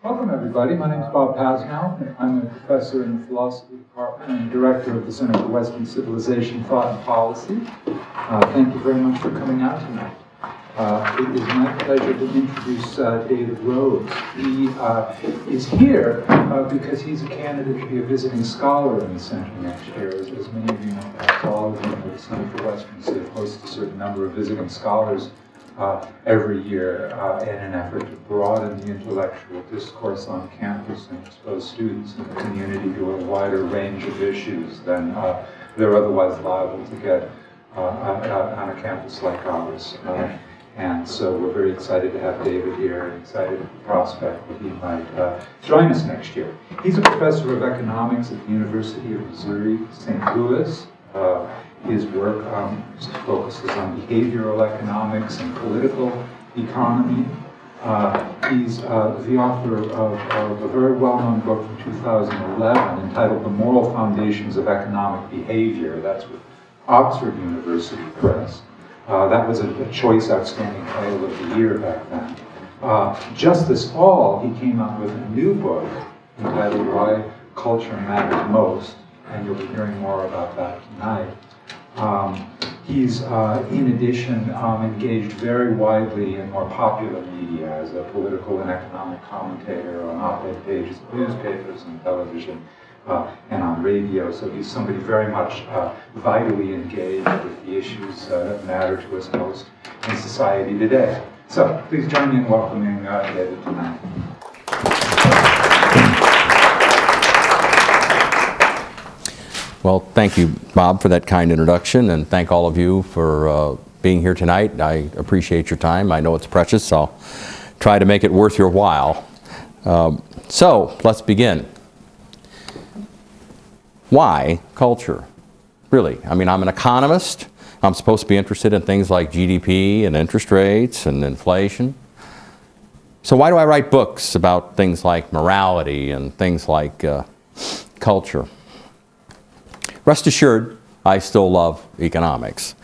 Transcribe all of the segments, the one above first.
Welcome, everybody. My name is Bob Pasnow. I'm a professor in the philosophy department and director of the Center for Western Civilization, Thought and Policy. Thank you very much for coming out tonight. It is my pleasure to introduce David Rhodes. He is here because he's a candidate to be a visiting scholar in the center next year. As many of you know, perhaps all of you know, the Center for Western Civ hosts a certain number of visiting scholars every year in an effort to broaden the intellectual discourse on campus and expose students and the community to a wider range of issues than they're otherwise liable to get on a campus like ours. And so we're very excited to have David here and excited at the prospect that he might join us next year. He's a professor of economics at the University of Missouri, St. Louis. His work focuses on behavioral economics and political economy. He's the author of a very well-known book from 2011 entitled The Moral Foundations of Economic Behavior. That's with Oxford University Press. That was a choice outstanding title of the year back then. Just this fall, he came out with a new book entitled Why Culture Matters Most, and you'll be hearing more about that tonight. He's, in addition, engaged very widely in more popular media as a political and economic commentator on op-ed pages of newspapers and television and on radio. So he's somebody very much vitally engaged with the issues that matter to us most in society today. So please join me in welcoming David tonight. Well, thank you, Bob, for that kind introduction, and thank all of you for being here tonight. I appreciate your time. I know it's precious, so I'll try to make it worth your while. So, let's begin. Why culture? Really, I mean, I'm an economist. I'm supposed to be interested in things like GDP and interest rates and inflation. So why do I write books about things like morality and things like culture? Rest assured, I still love economics.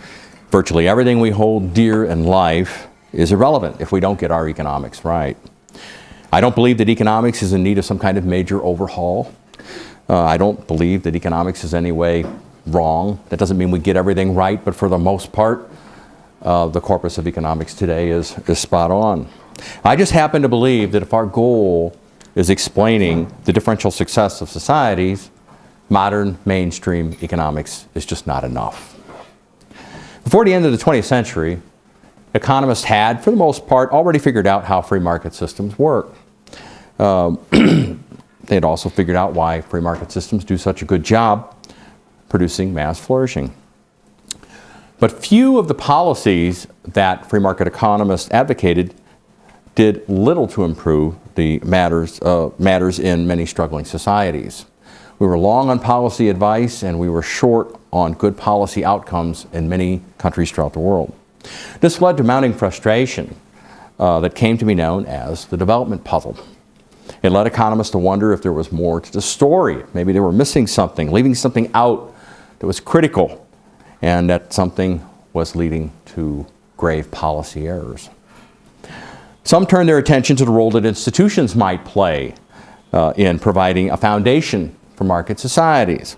Virtually everything we hold dear in life is irrelevant if we don't get our economics right. I don't believe that economics is in need of some kind of major overhaul. I don't believe that economics is in any way wrong. That doesn't mean we get everything right, but for the most part, the corpus of economics today is spot on. I just happen to believe that if our goal is explaining the differential success of societies, modern mainstream economics is just not enough. Before the end of the 20th century, economists had, for the most part, already figured out how free market systems work. They had also figured out why free market systems do such a good job producing mass flourishing. But few of the policies that free market economists advocated did little to improve the matters in many struggling societies. We were long on policy advice, and we were short on good policy outcomes in many countries throughout the world. This led to mounting frustration that came to be known as the development puzzle. It led economists to wonder if there was more to the story. Maybe they were missing something, leaving something out that was critical, and that something was leading to grave policy errors. Some turned their attention to the role that institutions might play in providing a foundation for market societies.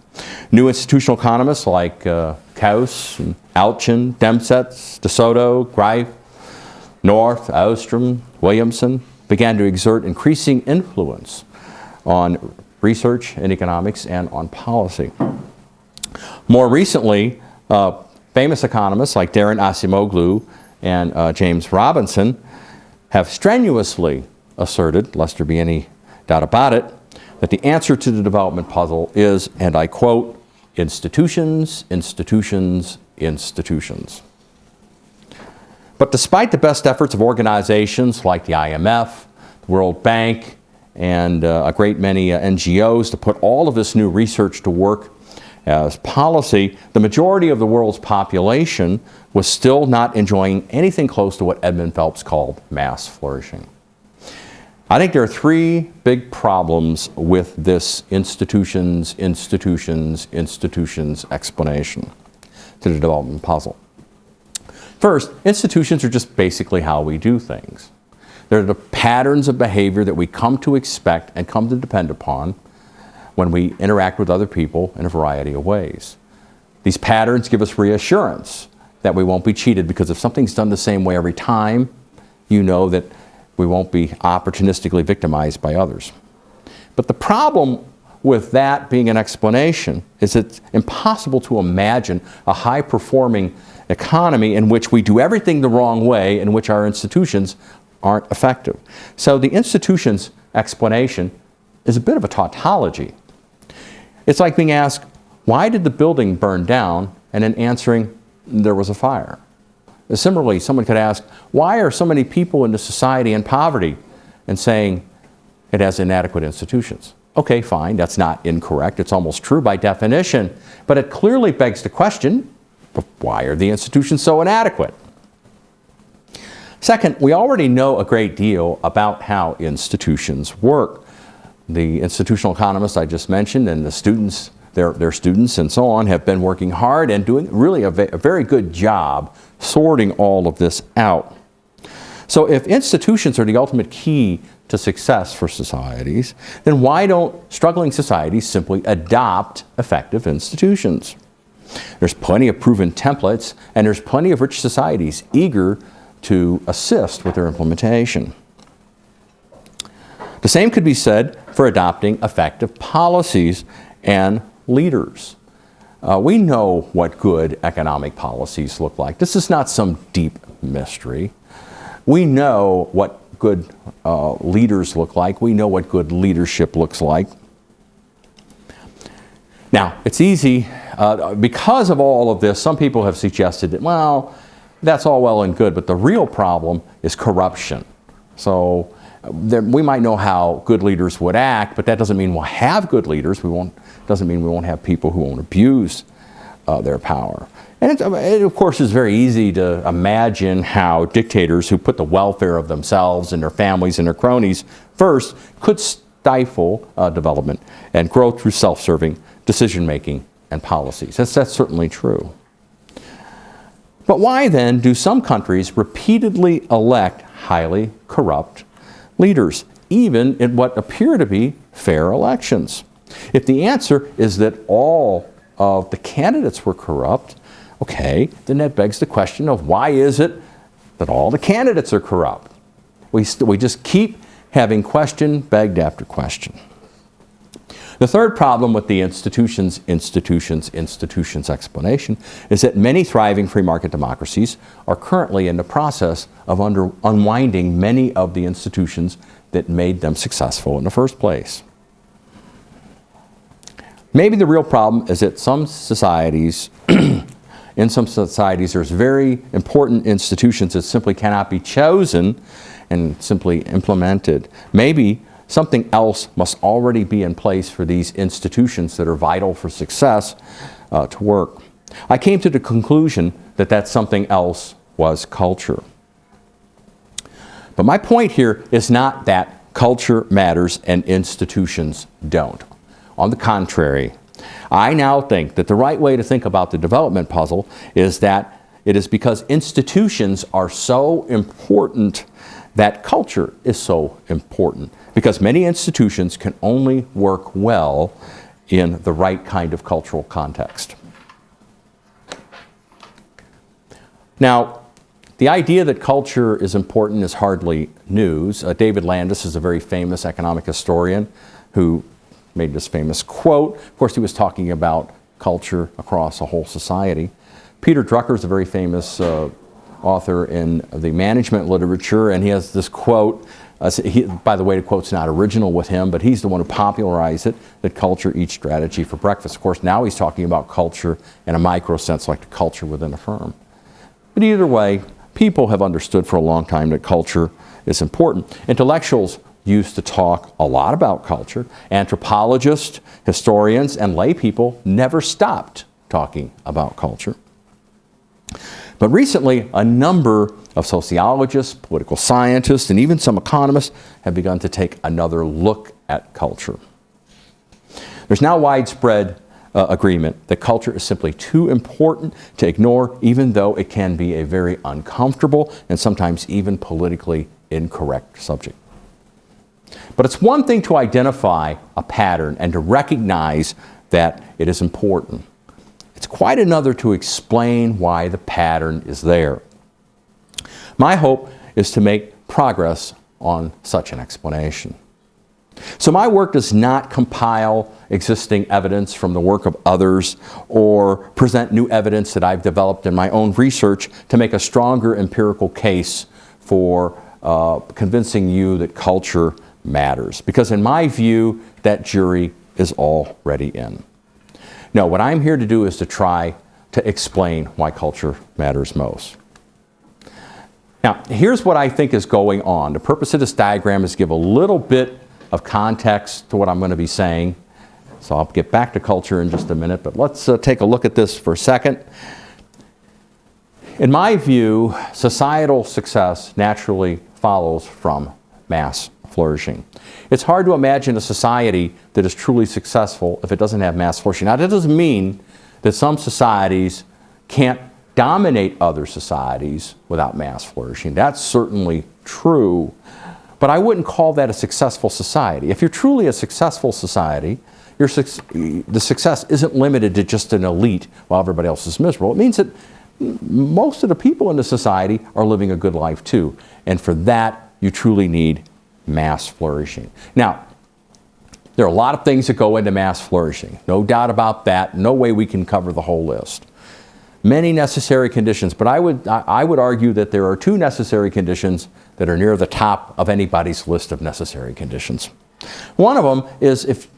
New institutional economists like Kaus, and Alchin, Demsetz, De Soto, Greif, North, Ostrom, Williamson began to exert increasing influence on research in economics and on policy. More recently, famous economists like Daron Acemoglu and James Robinson have strenuously asserted, lest there be any doubt about it, that the answer to the development puzzle is, and I quote, institutions, institutions, institutions. But despite the best efforts of organizations like the IMF, the World Bank, and a great many NGOs to put all of this new research to work as policy, the majority of the world's population was still not enjoying anything close to what Edmund Phelps called mass flourishing. I think there are three big problems with this institutions, institutions, institutions explanation to the development puzzle. First, institutions are just basically how we do things. They're the patterns of behavior that we come to expect and come to depend upon when we interact with other people in a variety of ways. These patterns give us reassurance that we won't be cheated, because if something's done the same way every time, you know that we won't be opportunistically victimized by others. But the problem with that being an explanation is it's impossible to imagine a high-performing economy in which we do everything the wrong way, in which our institutions aren't effective. So the institutions explanation is a bit of a tautology. It's like being asked, why did the building burn down? And then answering, there was a fire. Similarly, someone could ask, why are so many people in the society in poverty? And saying, it has inadequate institutions. Okay, fine, that's not incorrect. It's almost true by definition. But it clearly begs the question, why are the institutions so inadequate? Second, we already know a great deal about how institutions work. The institutional economists I just mentioned and the students, their students and so on, have been working hard and doing really a very good job sorting all of this out. So if institutions are the ultimate key to success for societies, then why don't struggling societies simply adopt effective institutions? There's plenty of proven templates, and there's plenty of rich societies eager to assist with their implementation. The same could be said for adopting effective policies and leaders. We know what good economic policies look like. This is not some deep mystery. We know what good leaders look like. We know what good leadership looks like. Now, it's easy, because of all of this, some people have suggested that, well, that's all well and good, but the real problem is corruption. So we might know how good leaders would act, but that doesn't mean we'll have good leaders. Doesn't mean we won't have people who won't abuse their power. And it, of course, is very easy to imagine how dictators who put the welfare of themselves and their families and their cronies first could stifle development and growth through self-serving decision-making and policies. That's certainly true. But why then do some countries repeatedly elect highly corrupt leaders, even in what appear to be fair elections? If the answer is that all of the candidates were corrupt, okay, then that begs the question of why is it that all the candidates are corrupt? We just keep having question begged after question. The third problem with the institutions explanation is that many thriving free market democracies are currently in the process of unwinding many of the institutions that made them successful in the first place. Maybe the real problem is that some societies, in some societies, there's very important institutions that simply cannot be chosen and simply implemented. Maybe something else must already be in place for these institutions that are vital for success to work. I came to the conclusion that that something else was culture. But my point here is not that culture matters and institutions don't. On the contrary, I now think that the right way to think about the development puzzle is that it is because institutions are so important that culture is so important, because many institutions can only work well in the right kind of cultural context. Now, the idea that culture is important is hardly news. David Landis is a very famous economic historian who made this famous quote. Of course, he was talking about culture across a whole society. Peter Drucker is a very famous author in the management literature, and he has this quote. By the way, the quote's not original with him, but he's the one who popularized it, that culture eats strategy for breakfast. Of course, now he's talking about culture in a micro sense, like the culture within a firm. But either way, people have understood for a long time that culture is important. Intellectuals used to talk a lot about culture. Anthropologists, historians, and lay people never stopped talking about culture. But recently, a number of sociologists, political scientists, and even some economists have begun to take another look at culture. There's now widespread agreement that culture is simply too important to ignore, even though it can be a very uncomfortable and sometimes even politically incorrect subject. But it's one thing to identify a pattern and to recognize that it is important. It's quite another to explain why the pattern is there. My hope is to make progress on such an explanation. So my work does not compile existing evidence from the work of others or present new evidence that I've developed in my own research to make a stronger empirical case for convincing you that culture matters. Because in my view, that jury is already in. No, what I'm here to do is to try to explain why culture matters most. Now, here's what I think is going on. The purpose of this diagram is to give a little bit of context to what I'm going to be saying. So I'll get back to culture in just a minute, but let's take a look at this for a second. In my view, societal success naturally follows from mass flourishing. It's hard to imagine a society that is truly successful if it doesn't have mass flourishing. Now, that doesn't mean that some societies can't dominate other societies without mass flourishing. That's certainly true. But I wouldn't call that a successful society. If you're truly a successful society, the success isn't limited to just an elite while everybody else is miserable. It means that most of the people in the society are living a good life too. And for that, you truly need mass flourishing. Now, there are a lot of things that go into mass flourishing. No doubt about that. No way we can cover the whole list. Many necessary conditions, but I would argue that there are two necessary conditions that are near the top of anybody's list of necessary conditions. One of them is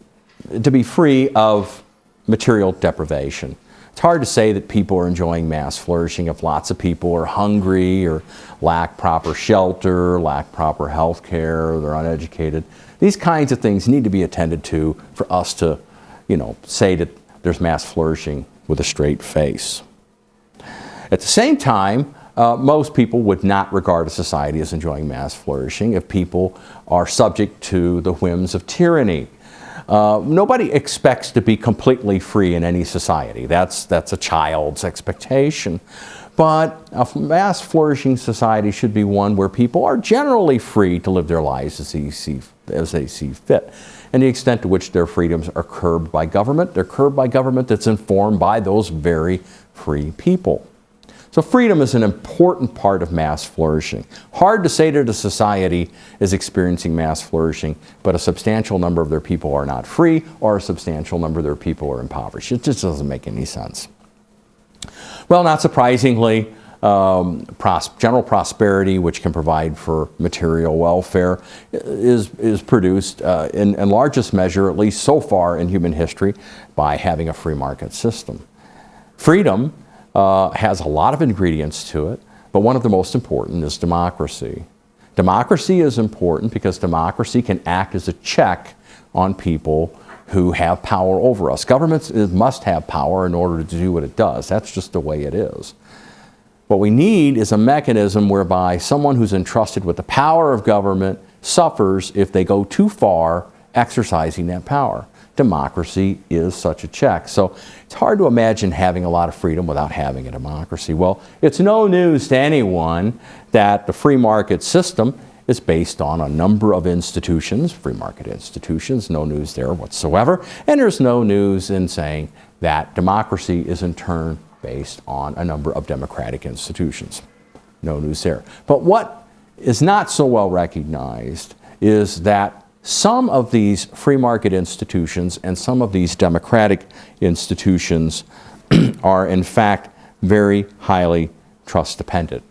to be free of material deprivation. It's hard to say that people are enjoying mass flourishing if lots of people are hungry or lack proper shelter, lack proper health care, or they're uneducated. These kinds of things need to be attended to for us to, say that there's mass flourishing with a straight face. At the same time, most people would not regard a society as enjoying mass flourishing if people are subject to the whims of tyranny. Nobody expects to be completely free in any society. That's a child's expectation. But a mass flourishing society should be one where people are generally free to live their lives as they see fit. And the extent to which their freedoms are curbed by government, they're curbed by government that's informed by those very free people. So freedom is an important part of mass flourishing. Hard to say that a society is experiencing mass flourishing, but a substantial number of their people are not free, or a substantial number of their people are impoverished. It just doesn't make any sense. Well, not surprisingly, general prosperity, which can provide for material welfare, is produced in largest measure, at least so far in human history, by having a free market system. Freedom has a lot of ingredients to it, but one of the most important is democracy. Democracy is important because democracy can act as a check on people who have power over us. Governments must have power in order to do what it does. That's just the way it is. What we need is a mechanism whereby someone who's entrusted with the power of government suffers if they go too far exercising that power. Democracy is such a check. So it's hard to imagine having a lot of freedom without having a democracy. Well, it's no news to anyone that the free market system is based on a number of institutions, free market institutions, no news there whatsoever. And there's no news in saying that democracy is in turn based on a number of democratic institutions. No news there. But what is not so well recognized is that some of these free market institutions and some of these democratic institutions are in fact very highly trust dependent.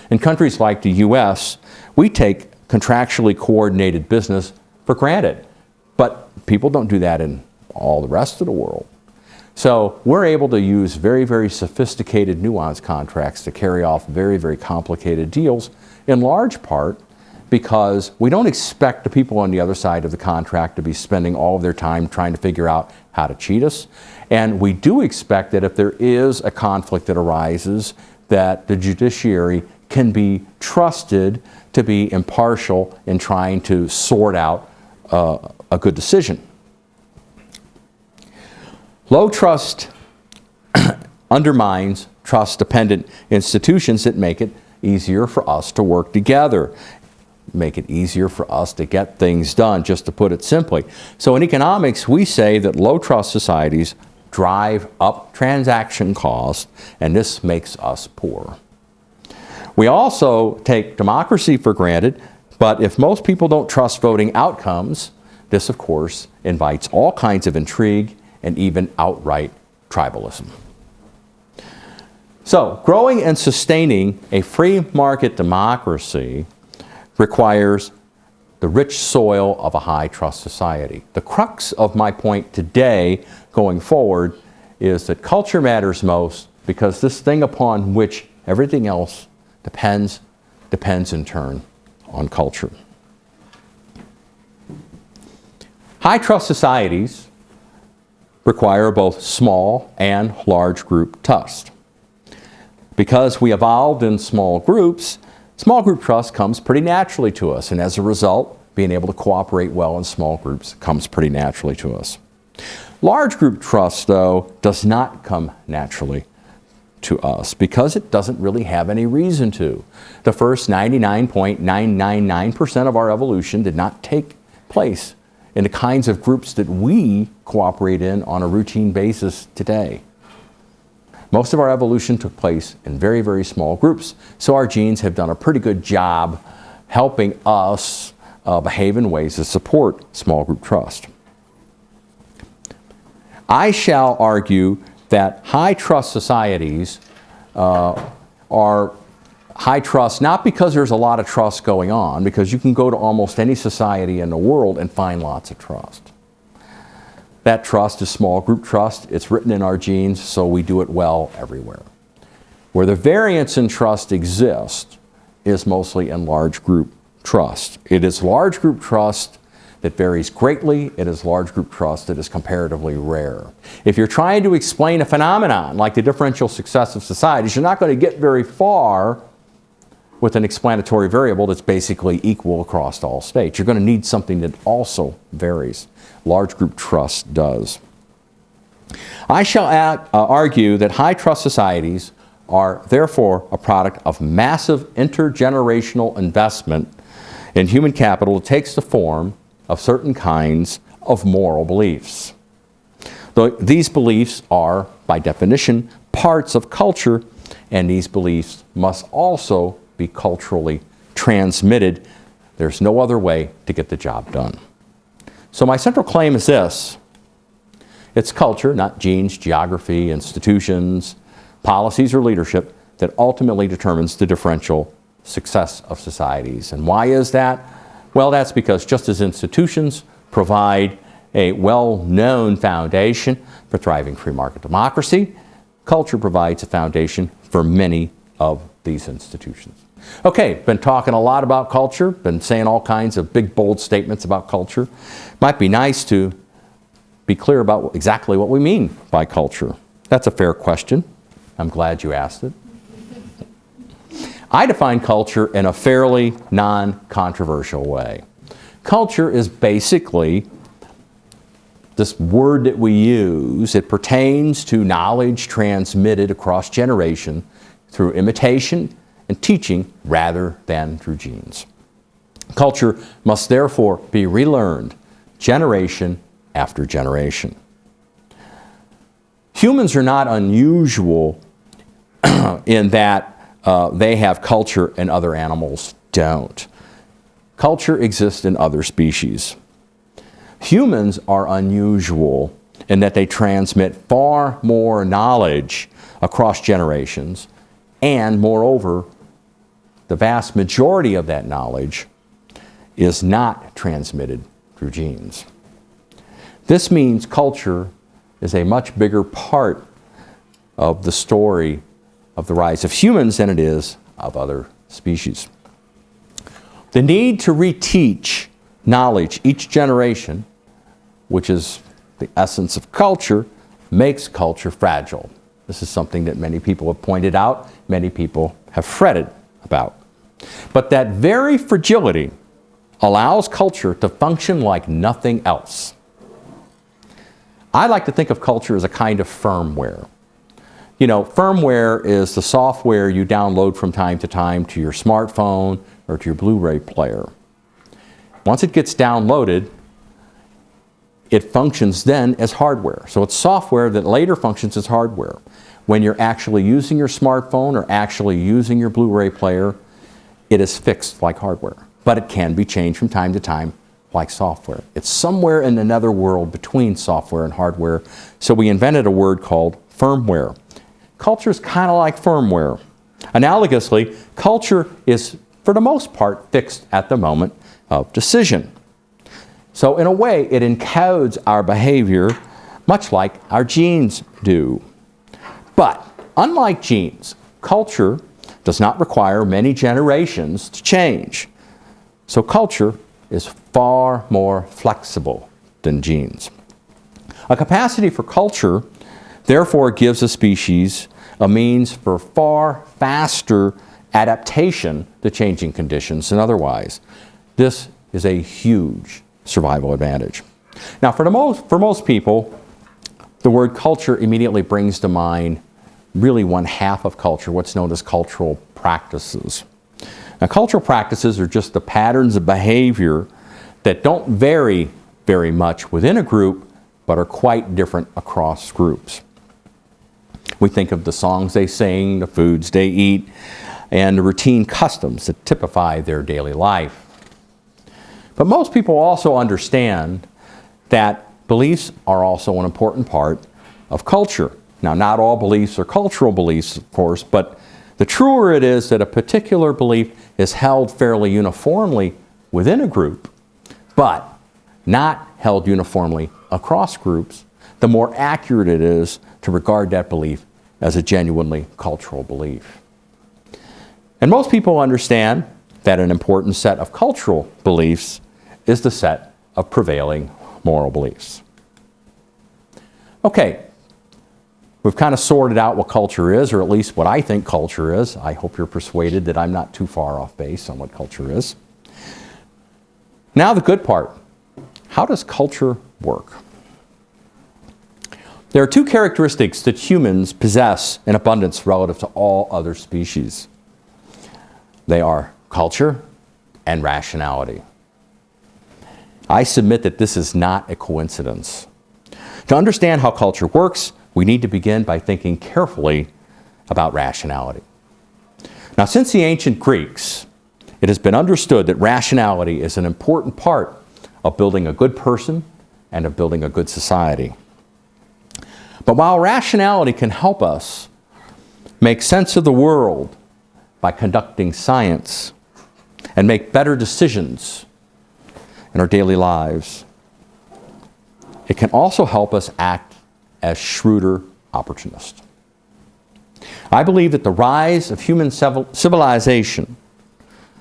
In countries like the US, we take contractually coordinated business for granted, but people don't do that in all the rest of the world. So we're able to use very, very sophisticated nuanced contracts to carry off very, very complicated deals, in large part because we don't expect the people on the other side of the contract to be spending all of their time trying to figure out how to cheat us. And we do expect that if there is a conflict that arises, that the judiciary can be trusted to be impartial in trying to sort out a good decision. Low trust undermines trust-dependent institutions that make it easier for us to work together. make it easier for us to get things done, just to put it simply. So in economics, we say that low trust societies drive up transaction costs, and this makes us poor. We also take democracy for granted, but if most people don't trust voting outcomes, this of course invites all kinds of intrigue and even outright tribalism. So, growing and sustaining a free market democracy requires the rich soil of a high trust society. The crux of my point today going forward is that culture matters most, because this thing upon which everything else depends in turn on culture. High trust societies require both small and large group trust. Because we evolved in small group trust comes pretty naturally to us, and as a result, being able to cooperate well in small groups comes pretty naturally to us. Large group trust, though, does not come naturally to us because it doesn't really have any reason to. The first 99.999% of our evolution did not take place in the kinds of groups that we cooperate in on a routine basis today. Most of our evolution took place in very, very small groups, so our genes have done a pretty good job helping us behave in ways that support small group trust. I shall argue that high trust societies are high trust not because there's a lot of trust going on, because you can go to almost any society in the world and find lots of trust. That trust is small group trust. It's written in our genes, so we do it well everywhere. Where the variance in trust exists is mostly in large group trust. It is large group trust that varies greatly. It is large group trust that is comparatively rare. If you're trying to explain a phenomenon like the differential success of societies, you're not going to get very far with an explanatory variable that's basically equal across all states. You're going to need something that also varies. Large group trust does. I shall argue that high trust societies are therefore a product of massive intergenerational investment in human capital that takes the form of certain kinds of moral beliefs. These beliefs are, by definition, parts of culture, and these beliefs must also be culturally transmitted. There's no other way to get the job done. So my central claim is this: it's culture, not genes, geography, institutions, policies, or leadership that ultimately determines the differential success of societies. And why is that? Well, that's because just as institutions provide a well-known foundation for thriving free market democracy, culture provides a foundation for many of these institutions. Okay, been talking a lot about culture, been saying all kinds of big, bold statements about culture. Might be nice to be clear about exactly what we mean by culture. That's a fair question. I'm glad you asked it. I define culture in a fairly non-controversial way. Culture is basically this word that we use. It pertains to knowledge transmitted across generation through imitation and teaching rather than through genes. Culture must therefore be relearned generation after generation. Humans are not unusual in that they have culture and other animals don't. Culture exists in other species. Humans are unusual in that they transmit far more knowledge across generations, and moreover, the vast majority of that knowledge is not transmitted through genes. This means culture is a much bigger part of the story of the rise of humans than it is of other species. The need to reteach knowledge each generation, which is the essence of culture, makes culture fragile. This is something that many people have pointed out, many people have fretted about. But that very fragility allows culture to function like nothing else. I like to think of culture as a kind of firmware. You know, firmware is the software you download from time to time to your smartphone or to your Blu-ray player. Once it gets downloaded, it functions then as hardware. So it's software that later functions as hardware. When you're actually using your smartphone or actually using your Blu-ray player, it is fixed like hardware. But it can be changed from time to time like software. It's somewhere in another world between software and hardware. So we invented a word called firmware. Culture is kind of like firmware. Analogously, culture is, for the most part, fixed at the moment of decision. So in a way, it encodes our behavior much like our genes do. But unlike genes, culture does not require many generations to change. So culture is far more flexible than genes. A capacity for culture, therefore, gives a species a means for far faster adaptation to changing conditions than otherwise. This is a huge survival advantage. Now, for most people, the word culture immediately brings to mind really one half of culture, what's known as cultural practices. Now, cultural practices are just the patterns of behavior that don't vary very much within a group, but are quite different across groups. We think of the songs they sing, the foods they eat, and the routine customs that typify their daily life. But most people also understand that beliefs are also an important part of culture. Now, not all beliefs are cultural beliefs, of course, but the truer it is that a particular belief is held fairly uniformly within a group, but not held uniformly across groups, the more accurate it is to regard that belief as a genuinely cultural belief. And most people understand that an important set of cultural beliefs is the set of prevailing moral beliefs. Okay, we've kind of sorted out what culture is, or at least what I think culture is. I hope you're persuaded that I'm not too far off base on what culture is. Now the good part. How does culture work? There are two characteristics that humans possess in abundance relative to all other species. They are culture and rationality. I submit that this is not a coincidence. To understand how culture works, we need to begin by thinking carefully about rationality. Now, since the ancient Greeks, it has been understood that rationality is an important part of building a good person and of building a good society. But while rationality can help us make sense of the world by conducting science and make better decisions in our daily lives, it can also help us act as shrewder opportunists. I believe that the rise of human civilization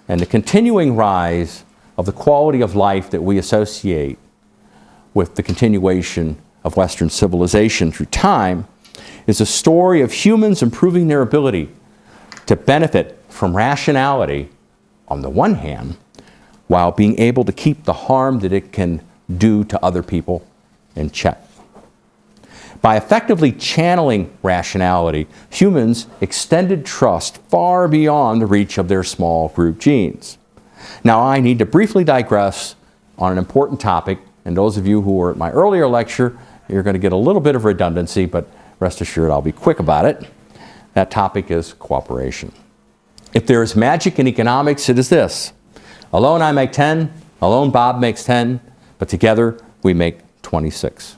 and the continuing rise of the quality of life that we associate with the continuation of Western civilization through time is a story of humans improving their ability to benefit from rationality on the one hand, while being able to keep the harm that it can do to other people in check. By effectively channeling rationality, humans extended trust far beyond the reach of their small group genes. Now, I need to briefly digress on an important topic, and those of you who were at my earlier lecture, you're going to get a little bit of redundancy, but rest assured I'll be quick about it. That topic is cooperation. If there is magic in economics, it is this. Alone I make 10, alone Bob makes 10, but together we make 26.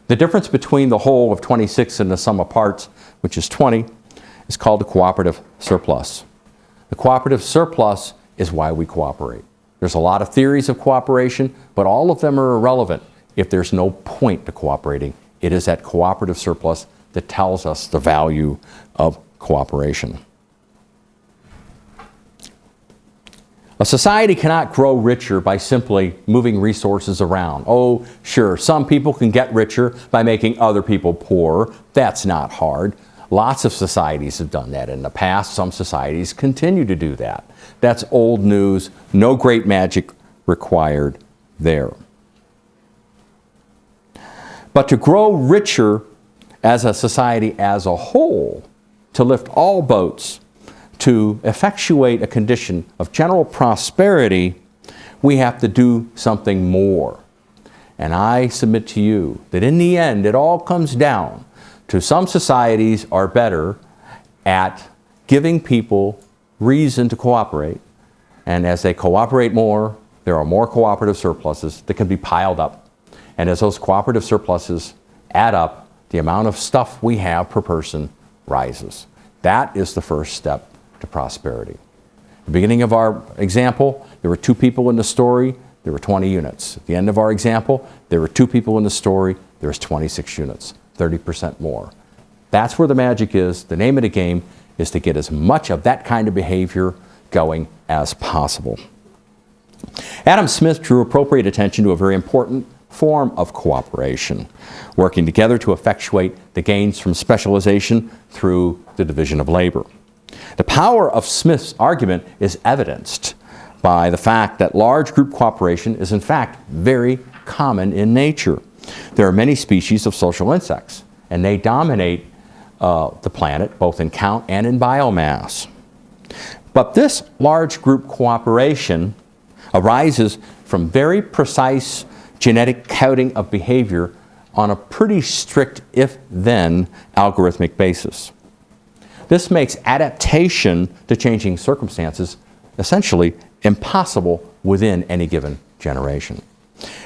The difference between the whole of 26 and the sum of parts, which is 20, is called the cooperative surplus. The cooperative surplus is why we cooperate. There's a lot of theories of cooperation, but all of them are irrelevant if there's no point to cooperating. It is that cooperative surplus that tells us the value of cooperation. A society cannot grow richer by simply moving resources around. Oh, sure, some people can get richer by making other people poorer. That's not hard. Lots of societies have done that in the past. Some societies continue to do that. That's old news. No great magic required there. But to grow richer as a society as a whole, to lift all boats, to effectuate a condition of general prosperity, we have to do something more. And I submit to you that in the end, it all comes down to some societies are better at giving people reason to cooperate. And as they cooperate more, there are more cooperative surpluses that can be piled up. And as those cooperative surpluses add up, the amount of stuff we have per person rises. That is the first step to prosperity. At the beginning of our example, there were 2 people in the story, there were 20 units. At the end of our example, there were 2 people in the story, there was 26 units, 30% more. That's where the magic is. The name of the game is to get as much of that kind of behavior going as possible. Adam Smith drew appropriate attention to a very important form of cooperation, working together to effectuate the gains from specialization through the division of labor. The power of Smith's argument is evidenced by the fact that large group cooperation is in fact very common in nature. There are many species of social insects, and they dominate the planet both in count and in biomass. But this large group cooperation arises from very precise genetic coding of behavior on a pretty strict if-then algorithmic basis. This makes adaptation to changing circumstances essentially impossible within any given generation.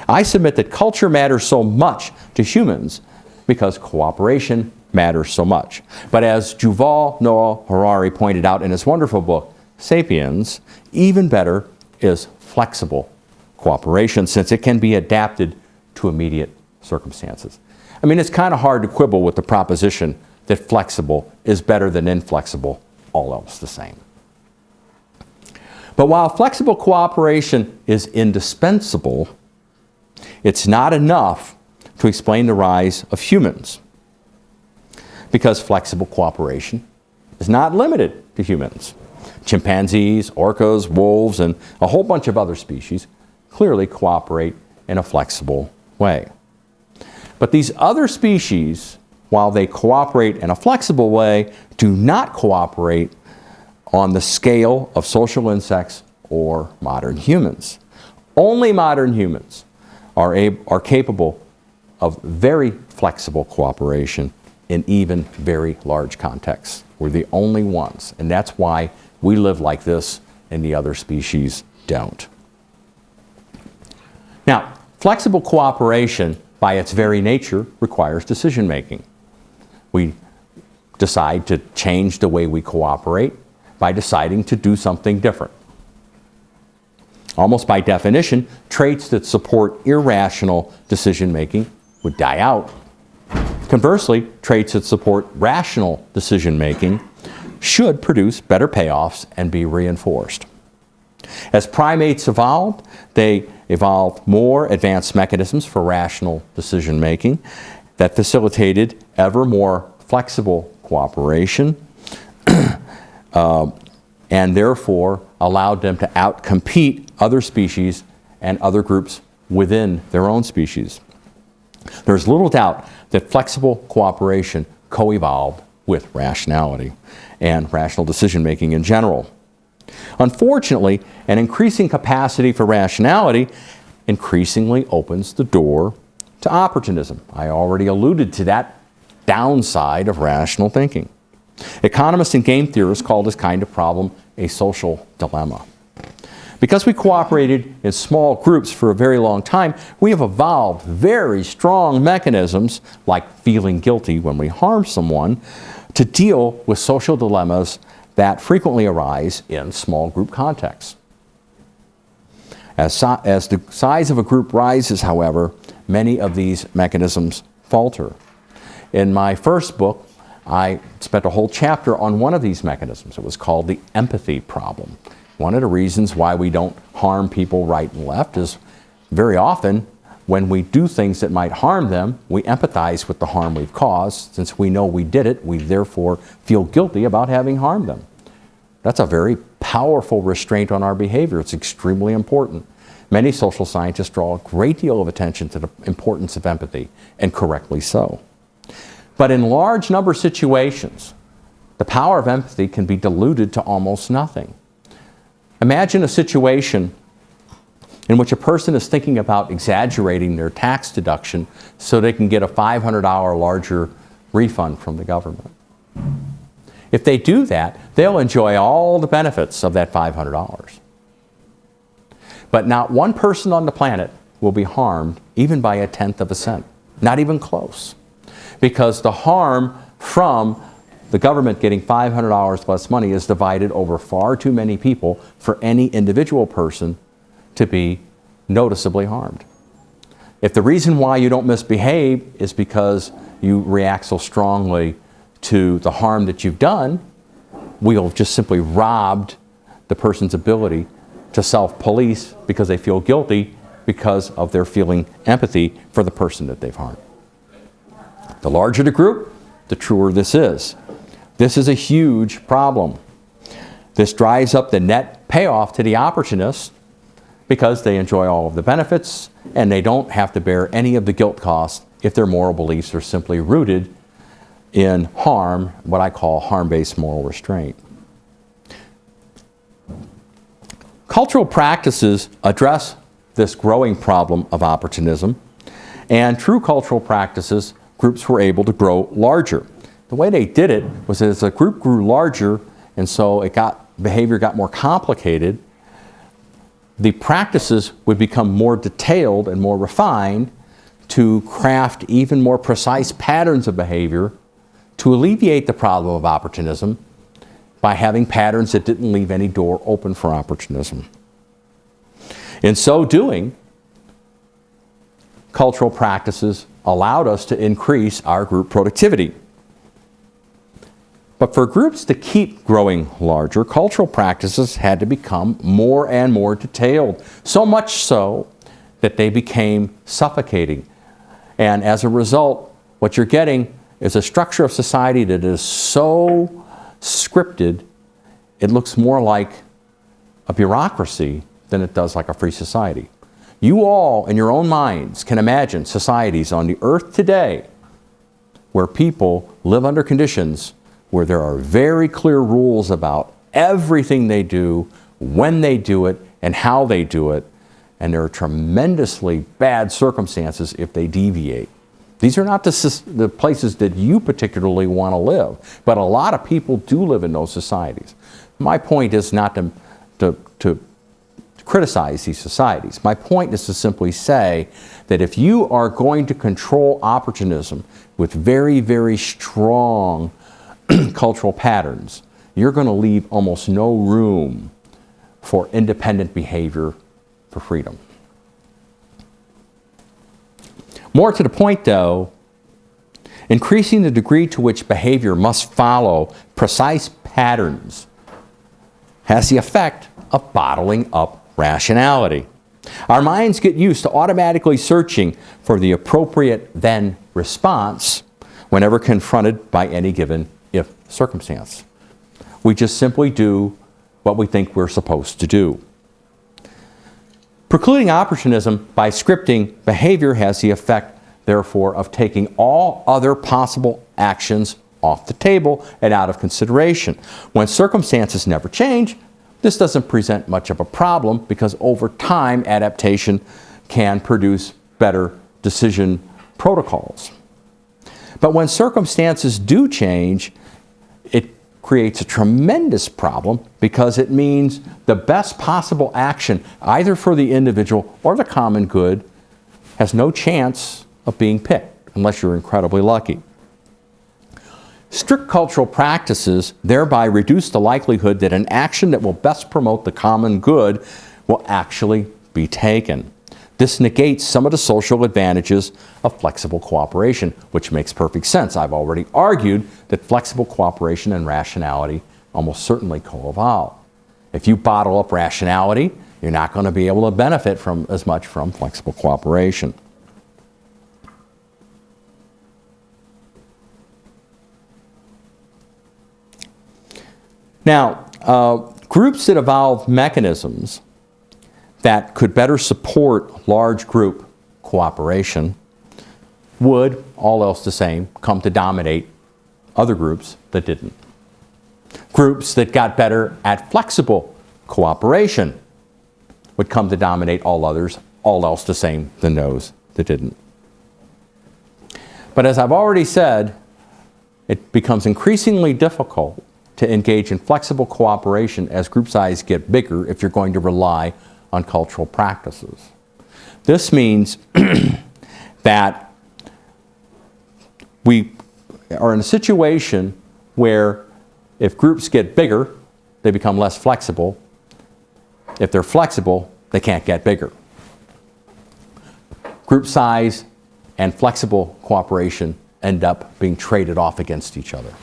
I submit that culture matters so much to humans because cooperation matters so much. But as Yuval Noah Harari pointed out in his wonderful book, Sapiens, even better is flexible cooperation since it can be adapted to immediate circumstances. I mean, it's kind of hard to quibble with the proposition that flexible is better than inflexible, all else the same. But while flexible cooperation is indispensable, it's not enough to explain the rise of humans, because flexible cooperation is not limited to humans. Chimpanzees, orcas, wolves, and a whole bunch of other species clearly cooperate in a flexible way. But these other species, while they cooperate in a flexible way, do not cooperate on the scale of social insects or modern humans. Only modern humans are capable of very flexible cooperation in even very large contexts. We're the only ones, and that's why we live like this and the other species don't. Now, flexible cooperation by its very nature requires decision making. We decide to change the way we cooperate by deciding to do something different. Almost by definition, traits that support irrational decision making would die out. Conversely, traits that support rational decision making should produce better payoffs and be reinforced. As primates evolved, they evolved more advanced mechanisms for rational decision making that facilitated ever more flexible cooperation and therefore allowed them to outcompete other species and other groups within their own species. There's little doubt that flexible cooperation co-evolved with rationality and rational decision-making in general. Unfortunately, an increasing capacity for rationality increasingly opens the door to opportunism. I already alluded to that downside of rational thinking. Economists and game theorists call this kind of problem a social dilemma. Because we cooperated in small groups for a very long time, we have evolved very strong mechanisms, like feeling guilty when we harm someone, to deal with social dilemmas that frequently arise in small group contexts. As the size of a group rises, however, many of these mechanisms falter. In my first book, I spent a whole chapter on one of these mechanisms. It was called the empathy problem. One of the reasons why we don't harm people right and left is very often when we do things that might harm them, we empathize with the harm we've caused. Since we know we did it, we therefore feel guilty about having harmed them. That's a very powerful restraint on our behavior. It's extremely important. Many social scientists draw a great deal of attention to the importance of empathy, and correctly so. But in large number of situations, the power of empathy can be diluted to almost nothing. Imagine a situation in which a person is thinking about exaggerating their tax deduction so they can get a $500 larger refund from the government. If they do that, they'll enjoy all the benefits of that $500. But not one person on the planet will be harmed even by 1/10 of a cent. Not even close. Because the harm from the government getting $500 less money is divided over far too many people for any individual person to be noticeably harmed. If the reason why you don't misbehave is because you react so strongly to the harm that you've done, we'll have just simply robbed the person's ability to self-police because they feel guilty because of their feeling empathy for the person that they've harmed. The larger the group, the truer this is. This is a huge problem. This drives up the net payoff to the opportunists because they enjoy all of the benefits and they don't have to bear any of the guilt costs if their moral beliefs are simply rooted in harm, what I call harm-based moral restraint. Cultural practices address this growing problem of opportunism, and through cultural practices, groups were able to grow larger. The way they did it was as a group grew larger, and so behavior got more complicated, the practices would become more detailed and more refined to craft even more precise patterns of behavior to alleviate the problem of opportunism by having patterns that didn't leave any door open for opportunism. In so doing, cultural practices allowed us to increase our group productivity. But for groups to keep growing larger, cultural practices had to become more and more detailed, so much so that they became suffocating. And as a result, what you're getting is a structure of society that is so scripted, it looks more like a bureaucracy than it does like a free society. You all, in your own minds, can imagine societies on the earth today where people live under conditions where there are very clear rules about everything they do, when they do it, and how they do it, and there are tremendously bad circumstances if they deviate. These are not the places that you particularly want to live, but a lot of people do live in those societies. My point is not to criticize these societies. My point is to simply say that if you are going to control opportunism with very, very strong cultural patterns, you're going to leave almost no room for independent behavior for freedom. More to the point, though, increasing the degree to which behavior must follow precise patterns has the effect of bottling up rationality. Our minds get used to automatically searching for the appropriate then response whenever confronted by any given if circumstance. We just simply do what we think we're supposed to do. Precluding opportunism by scripting behavior has the effect, therefore, of taking all other possible actions off the table and out of consideration. When circumstances never change, this doesn't present much of a problem because over time adaptation can produce better decision protocols. But when circumstances do change, it creates a tremendous problem because it means the best possible action, either for the individual or the common good, has no chance of being picked unless you're incredibly lucky. Strict cultural practices thereby reduce the likelihood that an action that will best promote the common good will actually be taken. This negates some of the social advantages of flexible cooperation, which makes perfect sense. I've already argued that flexible cooperation and rationality almost certainly co-evolve. If you bottle up rationality, you're not going to be able to benefit as much from flexible cooperation. Now, groups that evolve mechanisms that could better support large group cooperation would, all else the same, come to dominate other groups that didn't. Groups that got better at flexible cooperation would come to dominate all others, all else the same than those that didn't. But as I've already said, it becomes increasingly difficult to engage in flexible cooperation as group size get bigger if you're going to rely on cultural practices. This means that we are in a situation where if groups get bigger, they become less flexible. If they're flexible, they can't get bigger. Group size and flexible cooperation end up being traded off against each other.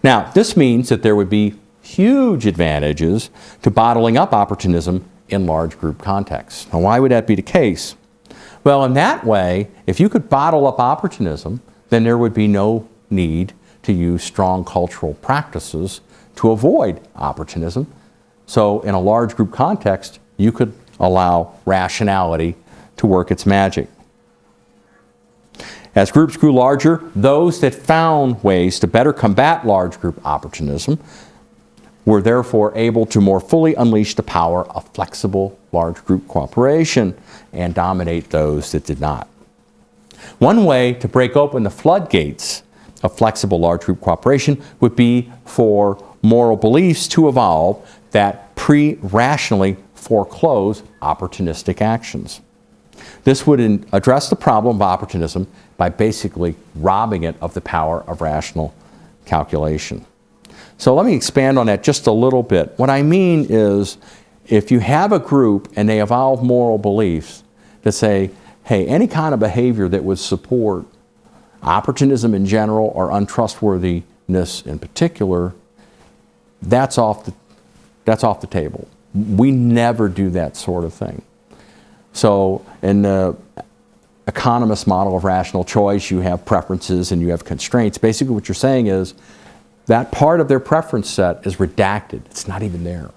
Now, this means that there would be huge advantages to bottling up opportunism in large group contexts. Now, why would that be the case? Well, in that way, if you could bottle up opportunism, then there would be no need to use strong cultural practices to avoid opportunism. So in a large group context, you could allow rationality to work its magic. As groups grew larger, those that found ways to better combat large group opportunism were therefore able to more fully unleash the power of flexible large group cooperation and dominate those that did not. One way to break open the floodgates of flexible large group cooperation would be for moral beliefs to evolve that pre-rationally foreclose opportunistic actions. This would address the problem of opportunism by basically robbing it of the power of rational calculation. So let me expand on that just a little bit. What I mean is, if you have a group and they evolve moral beliefs that say, hey, any kind of behavior that would support opportunism in general or untrustworthiness in particular, that's off the table. We never do that sort of thing. So in the economist model of rational choice, you have preferences and you have constraints. Basically what you're saying is that part of their preference set is redacted. It's not even there.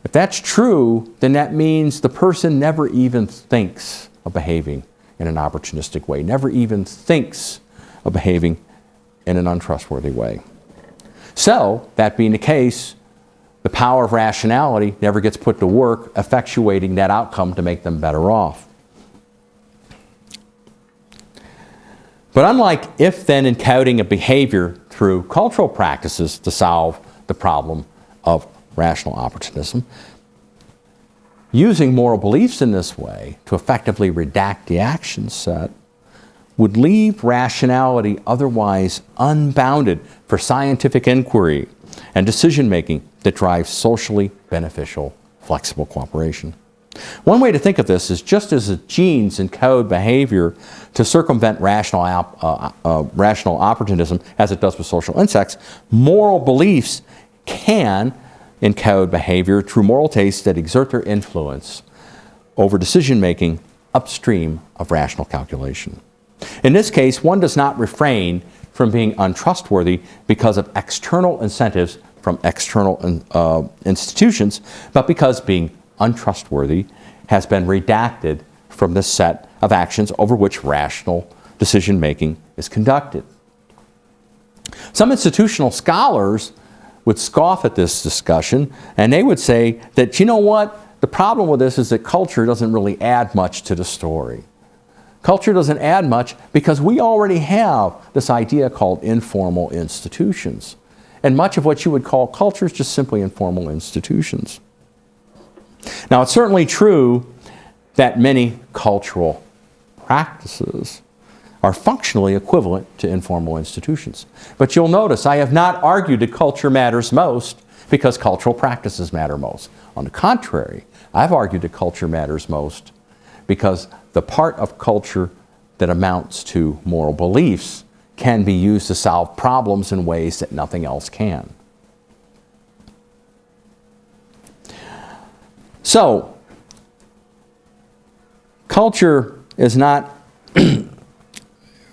If that's true, then that means the person never even thinks of behaving in an opportunistic way, never even thinks of behaving in an untrustworthy way. So, that being the case, the power of rationality never gets put to work effectuating that outcome to make them better off. But unlike if-then encoding a behavior through cultural practices to solve the problem of rational opportunism, using moral beliefs in this way to effectively redact the action set would leave rationality otherwise unbounded for scientific inquiry and decision-making that drives socially beneficial, flexible cooperation. One way to think of this is just as the genes encode behavior to circumvent rational opportunism, as it does with social insects, moral beliefs can encode behavior through moral tastes that exert their influence over decision-making upstream of rational calculation. In this case, one does not refrain from being untrustworthy because of external incentives from external institutions, but because being untrustworthy has been redacted from the set of actions over which rational decision-making is conducted. Some institutional scholars would scoff at this discussion, and they would say that, you know what, the problem with this is that culture doesn't really add much to the story. Culture doesn't add much because we already have this idea called informal institutions. And much of what you would call culture is just simply informal institutions. Now, it's certainly true that many cultural practices are functionally equivalent to informal institutions. But you'll notice I have not argued that culture matters most because cultural practices matter most. On the contrary, I've argued that culture matters most because the part of culture that amounts to moral beliefs can be used to solve problems in ways that nothing else can. So, culture is not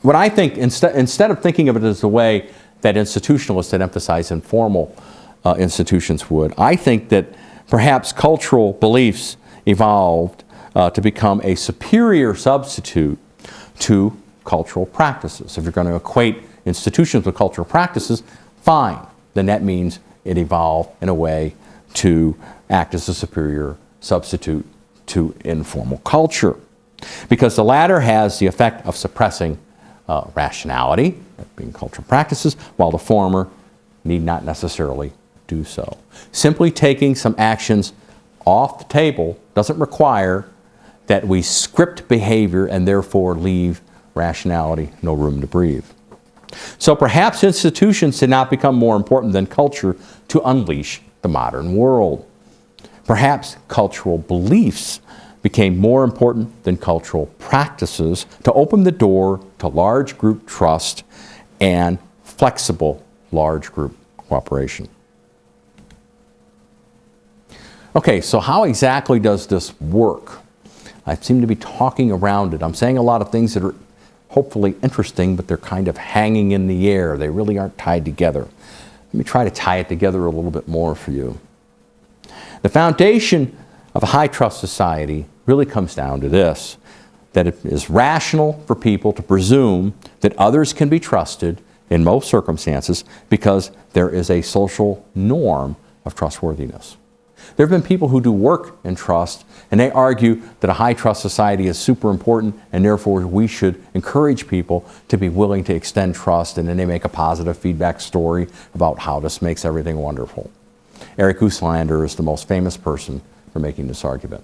what I think, instead of thinking of it as the way that institutionalists that emphasize informal institutions would, I think that perhaps cultural beliefs evolved to become a superior substitute to cultural practices. If you're going to equate institutions with cultural practices, fine. Then that means it evolved in a way to act as a superior substitute to informal culture. Because the latter has the effect of suppressing rationality, being cultural practices, while the former need not necessarily do so. Simply taking some actions off the table doesn't require that we script behavior and therefore leave rationality no room to breathe. So perhaps institutions did not become more important than culture to unleash the modern world. Perhaps cultural beliefs became more important than cultural practices to open the door to large group trust and flexible large group cooperation. Okay, so how exactly does this work? I seem to be talking around it. I'm saying a lot of things that are hopefully interesting, but they're kind of hanging in the air. They really aren't tied together. Let me try to tie it together a little bit more for you. The foundation of a high trust society really comes down to this, that it is rational for people to presume that others can be trusted in most circumstances because there is a social norm of trustworthiness. There have been people who do work in trust, and they argue that a high trust society is super important, and therefore we should encourage people to be willing to extend trust, and then they make a positive feedback story about how this makes everything wonderful. Eric Uslander is the most famous person for making this argument.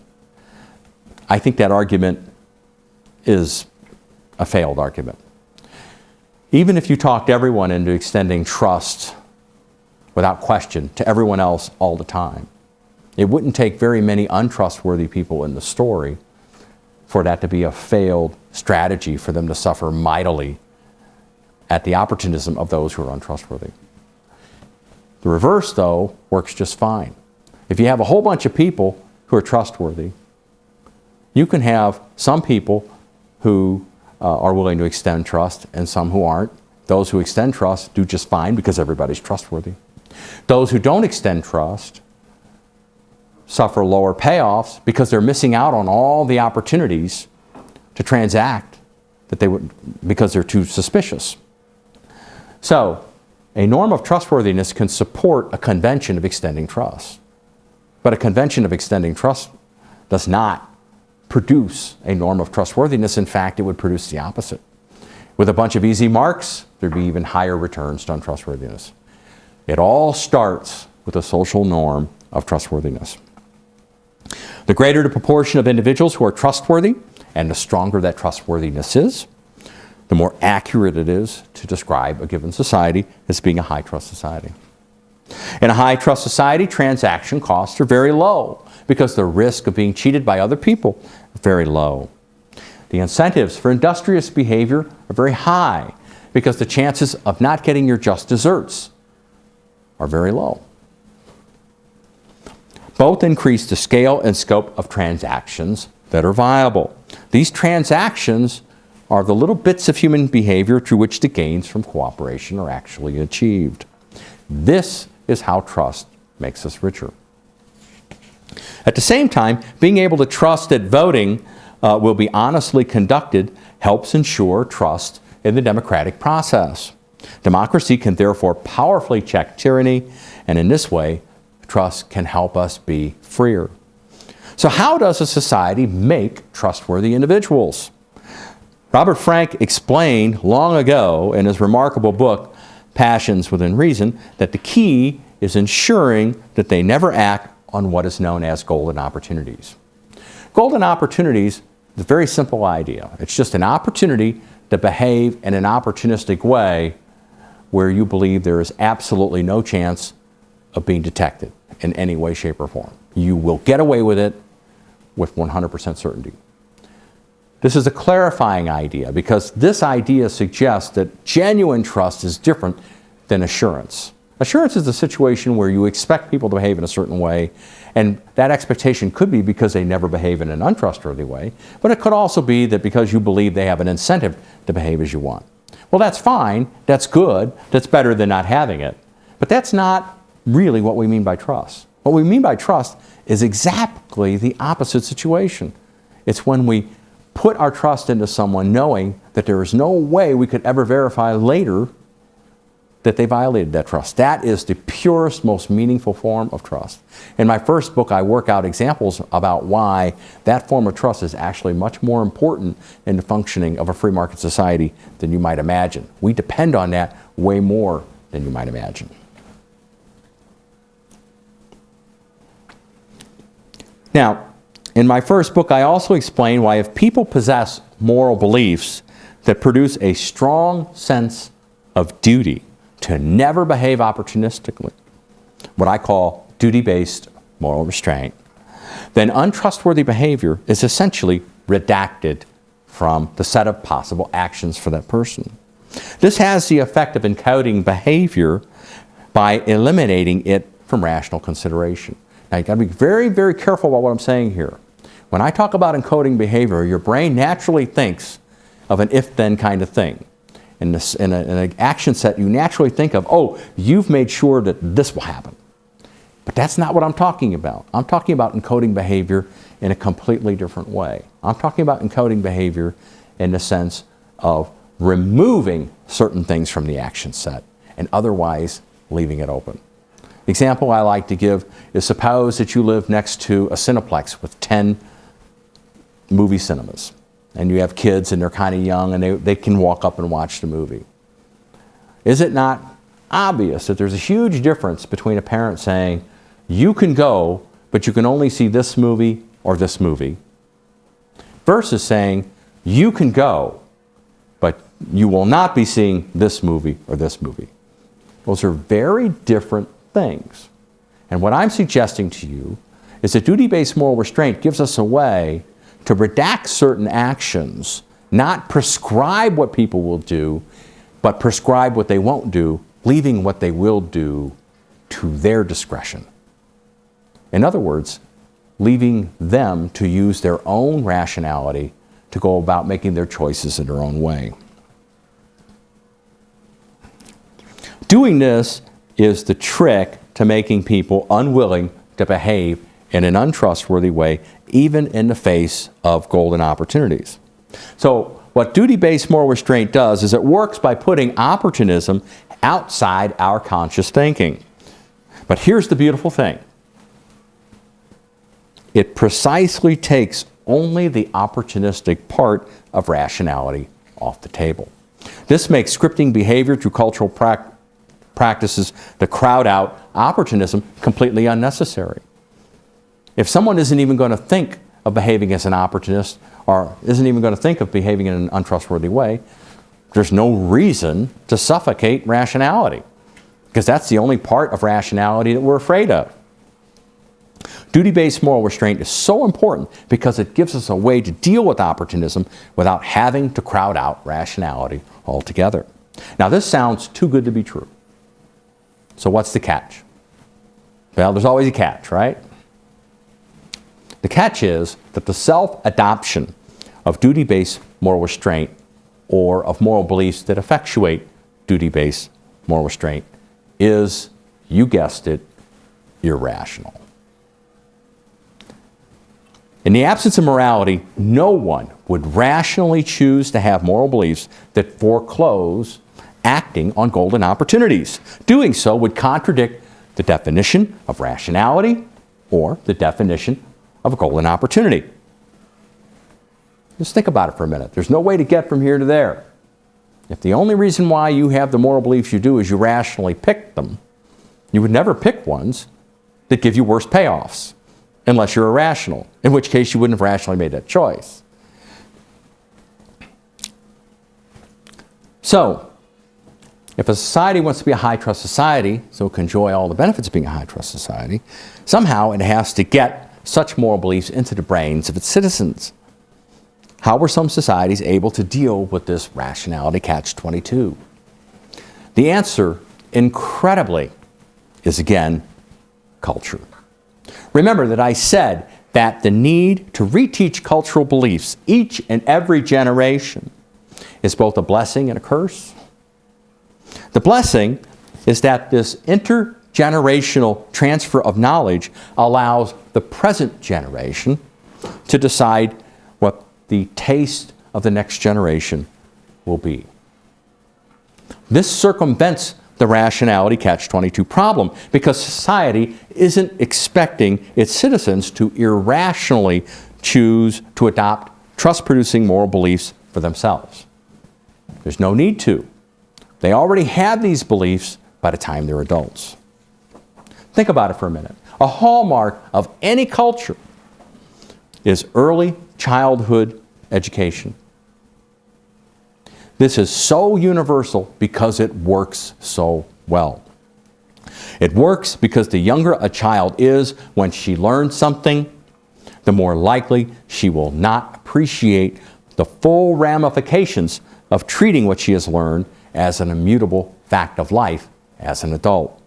I think that argument is a failed argument. Even if you talked everyone into extending trust without question to everyone else all the time, it wouldn't take very many untrustworthy people in the story for that to be a failed strategy for them to suffer mightily at the opportunism of those who are untrustworthy. The reverse, though, works just fine. If you have a whole bunch of people who are trustworthy, you can have some people who are willing to extend trust and some who aren't. Those who extend trust do just fine because everybody's trustworthy. Those who don't extend trust suffer lower payoffs because they're missing out on all the opportunities to transact that they would, because they're too suspicious. So, a norm of trustworthiness can support a convention of extending trust. But a convention of extending trust does not produce a norm of trustworthiness. In fact, it would produce the opposite. With a bunch of easy marks, there'd be even higher returns to untrustworthiness. It all starts with a social norm of trustworthiness. The greater the proportion of individuals who are trustworthy, and the stronger that trustworthiness is, the more accurate it is to describe a given society as being a high trust society. In a high trust society, transaction costs are very low because the risk of being cheated by other people is very low. The incentives for industrious behavior are very high because the chances of not getting your just desserts are very low. Both increase the scale and scope of transactions that are viable. These transactions are the little bits of human behavior through which the gains from cooperation are actually achieved. This is how trust makes us richer. At the same time, being able to trust that voting will be honestly conducted helps ensure trust in the democratic process. Democracy can therefore powerfully check tyranny, and in this way, trust can help us be freer. So how does a society make trustworthy individuals? Robert Frank explained long ago in his remarkable book, Passions Within Reason, that the key is ensuring that they never act on what is known as golden opportunities. Golden opportunities is a very simple idea. It's just an opportunity to behave in an opportunistic way where you believe there is absolutely no chance of being detected in any way, shape, or form. You will get away with it with 100% certainty. This is a clarifying idea because this idea suggests that genuine trust is different than assurance. Assurance is a situation where you expect people to behave in a certain way, and that expectation could be because they never behave in an untrustworthy way, but it could also be that because you believe they have an incentive to behave as you want. Well, that's fine, that's good, that's better than not having it, but that's not really what we mean by trust. What we mean by trust is exactly the opposite situation. It's when we put our trust into someone knowing that there is no way we could ever verify later that they violated that trust. That is the purest, most meaningful form of trust. In my first book, I work out examples about why that form of trust is actually much more important in the functioning of a free market society than you might imagine. We depend on that way more than you might imagine. Now, in my first book, I also explain why if people possess moral beliefs that produce a strong sense of duty to never behave opportunistically, what I call duty-based moral restraint, then untrustworthy behavior is essentially redacted from the set of possible actions for that person. This has the effect of encoding behavior by eliminating it from rational consideration. Now, you've got to be very, very careful about what I'm saying here. When I talk about encoding behavior, your brain naturally thinks of an if-then kind of thing. In an action set, you naturally think of, oh, you've made sure that this will happen. But that's not what I'm talking about. I'm talking about encoding behavior in a completely different way. I'm talking about encoding behavior in the sense of removing certain things from the action set and otherwise leaving it open. The example I like to give is suppose that you live next to a Cineplex with 10 movie cinemas. And you have kids and they're kind of young and they can walk up and watch the movie. Is it not obvious that there's a huge difference between a parent saying, you can go, but you can only see this movie or this movie, versus saying, you can go, but you will not be seeing this movie or this movie? Those are very different things. And what I'm suggesting to you is that duty-based moral restraint gives us a way to redact certain actions, not prescribe what people will do, but prescribe what they won't do, leaving what they will do to their discretion. In other words, leaving them to use their own rationality to go about making their choices in their own way. Doing this is the trick to making people unwilling to behave in an untrustworthy way, even in the face of golden opportunities. So what duty-based moral restraint does is it works by putting opportunism outside our conscious thinking. But here's the beautiful thing. It precisely takes only the opportunistic part of rationality off the table. This makes scripting behavior through cultural practices that crowd out opportunism completely unnecessary. If someone isn't even going to think of behaving as an opportunist or isn't even going to think of behaving in an untrustworthy way, there's no reason to suffocate rationality, because that's the only part of rationality that we're afraid of. Duty-based moral restraint is so important because it gives us a way to deal with opportunism without having to crowd out rationality altogether. Now, this sounds too good to be true. So what's the catch? Well, there's always a catch, right? The catch is that the self-adoption of duty-based moral restraint or of moral beliefs that effectuate duty-based moral restraint is, you guessed it, irrational. In the absence of morality, no one would rationally choose to have moral beliefs that foreclose acting on golden opportunities. Doing so would contradict the definition of rationality or the definition of a golden opportunity. Just think about it for a minute. There's no way to get from here to there. If the only reason why you have the moral beliefs you do is you rationally pick them, you would never pick ones that give you worse payoffs, unless you're irrational, in which case you wouldn't have rationally made that choice. So, if a society wants to be a high-trust society, so it can enjoy all the benefits of being a high-trust society, somehow it has to get such moral beliefs into the brains of its citizens. How were some societies able to deal with this rationality catch-22? The answer, incredibly, is again, culture. Remember that I said that the need to reteach cultural beliefs each and every generation is both a blessing and a curse. The blessing is that this intergenerational transfer of knowledge allows the present generation to decide what the taste of the next generation will be. This circumvents the rationality catch-22 problem, because society isn't expecting its citizens to irrationally choose to adopt trust-producing moral beliefs for themselves. There's no need to. They already have these beliefs by the time they're adults. Think about it for a minute. A hallmark of any culture is early childhood education. This is so universal because it works so well. It works because the younger a child is when she learns something, the more likely she will not appreciate the full ramifications of treating what she has learned as an immutable fact of life as an adult.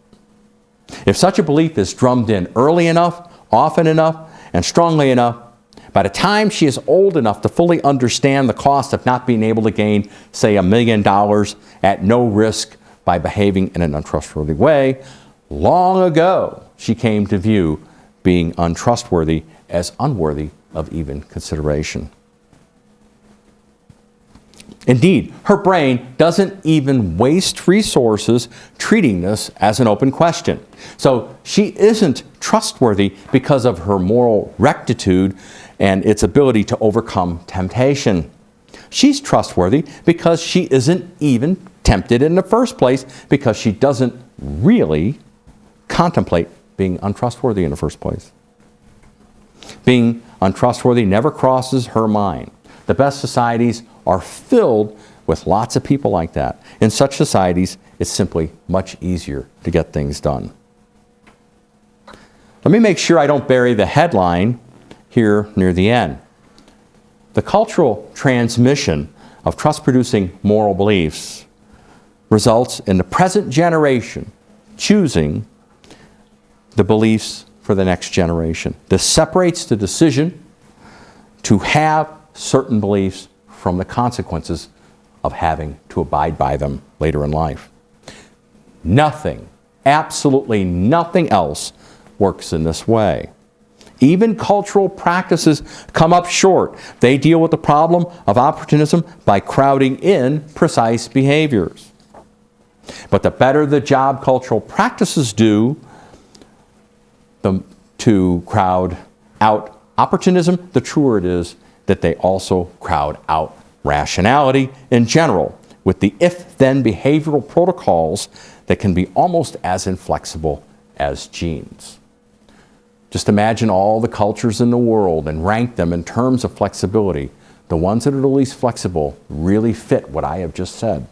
If such a belief is drummed in early enough, often enough, and strongly enough, by the time she is old enough to fully understand the cost of not being able to gain, say, $1 million at no risk by behaving in an untrustworthy way, long ago she came to view being untrustworthy as unworthy of even consideration. Indeed, her brain doesn't even waste resources treating this as an open question. So she isn't trustworthy because of her moral rectitude and its ability to overcome temptation. She's trustworthy because she isn't even tempted in the first place, because she doesn't really contemplate being untrustworthy in the first place. Being untrustworthy never crosses her mind. The best societies are filled with lots of people like that. In such societies, it's simply much easier to get things done. Let me make sure I don't bury the headline here near the end. The cultural transmission of trust-producing moral beliefs results in the present generation choosing the beliefs for the next generation. This separates the decision to have certain beliefs from the consequences of having to abide by them later in life. Nothing, absolutely nothing else works in this way. Even cultural practices come up short. They deal with the problem of opportunism by crowding in precise behaviors. But the better the job cultural practices do to crowd out opportunism, the truer it is that they also crowd out rationality in general, with the if-then behavioral protocols that can be almost as inflexible as genes. Just imagine all the cultures in the world and rank them in terms of flexibility. The ones that are the least flexible really fit what I have just said.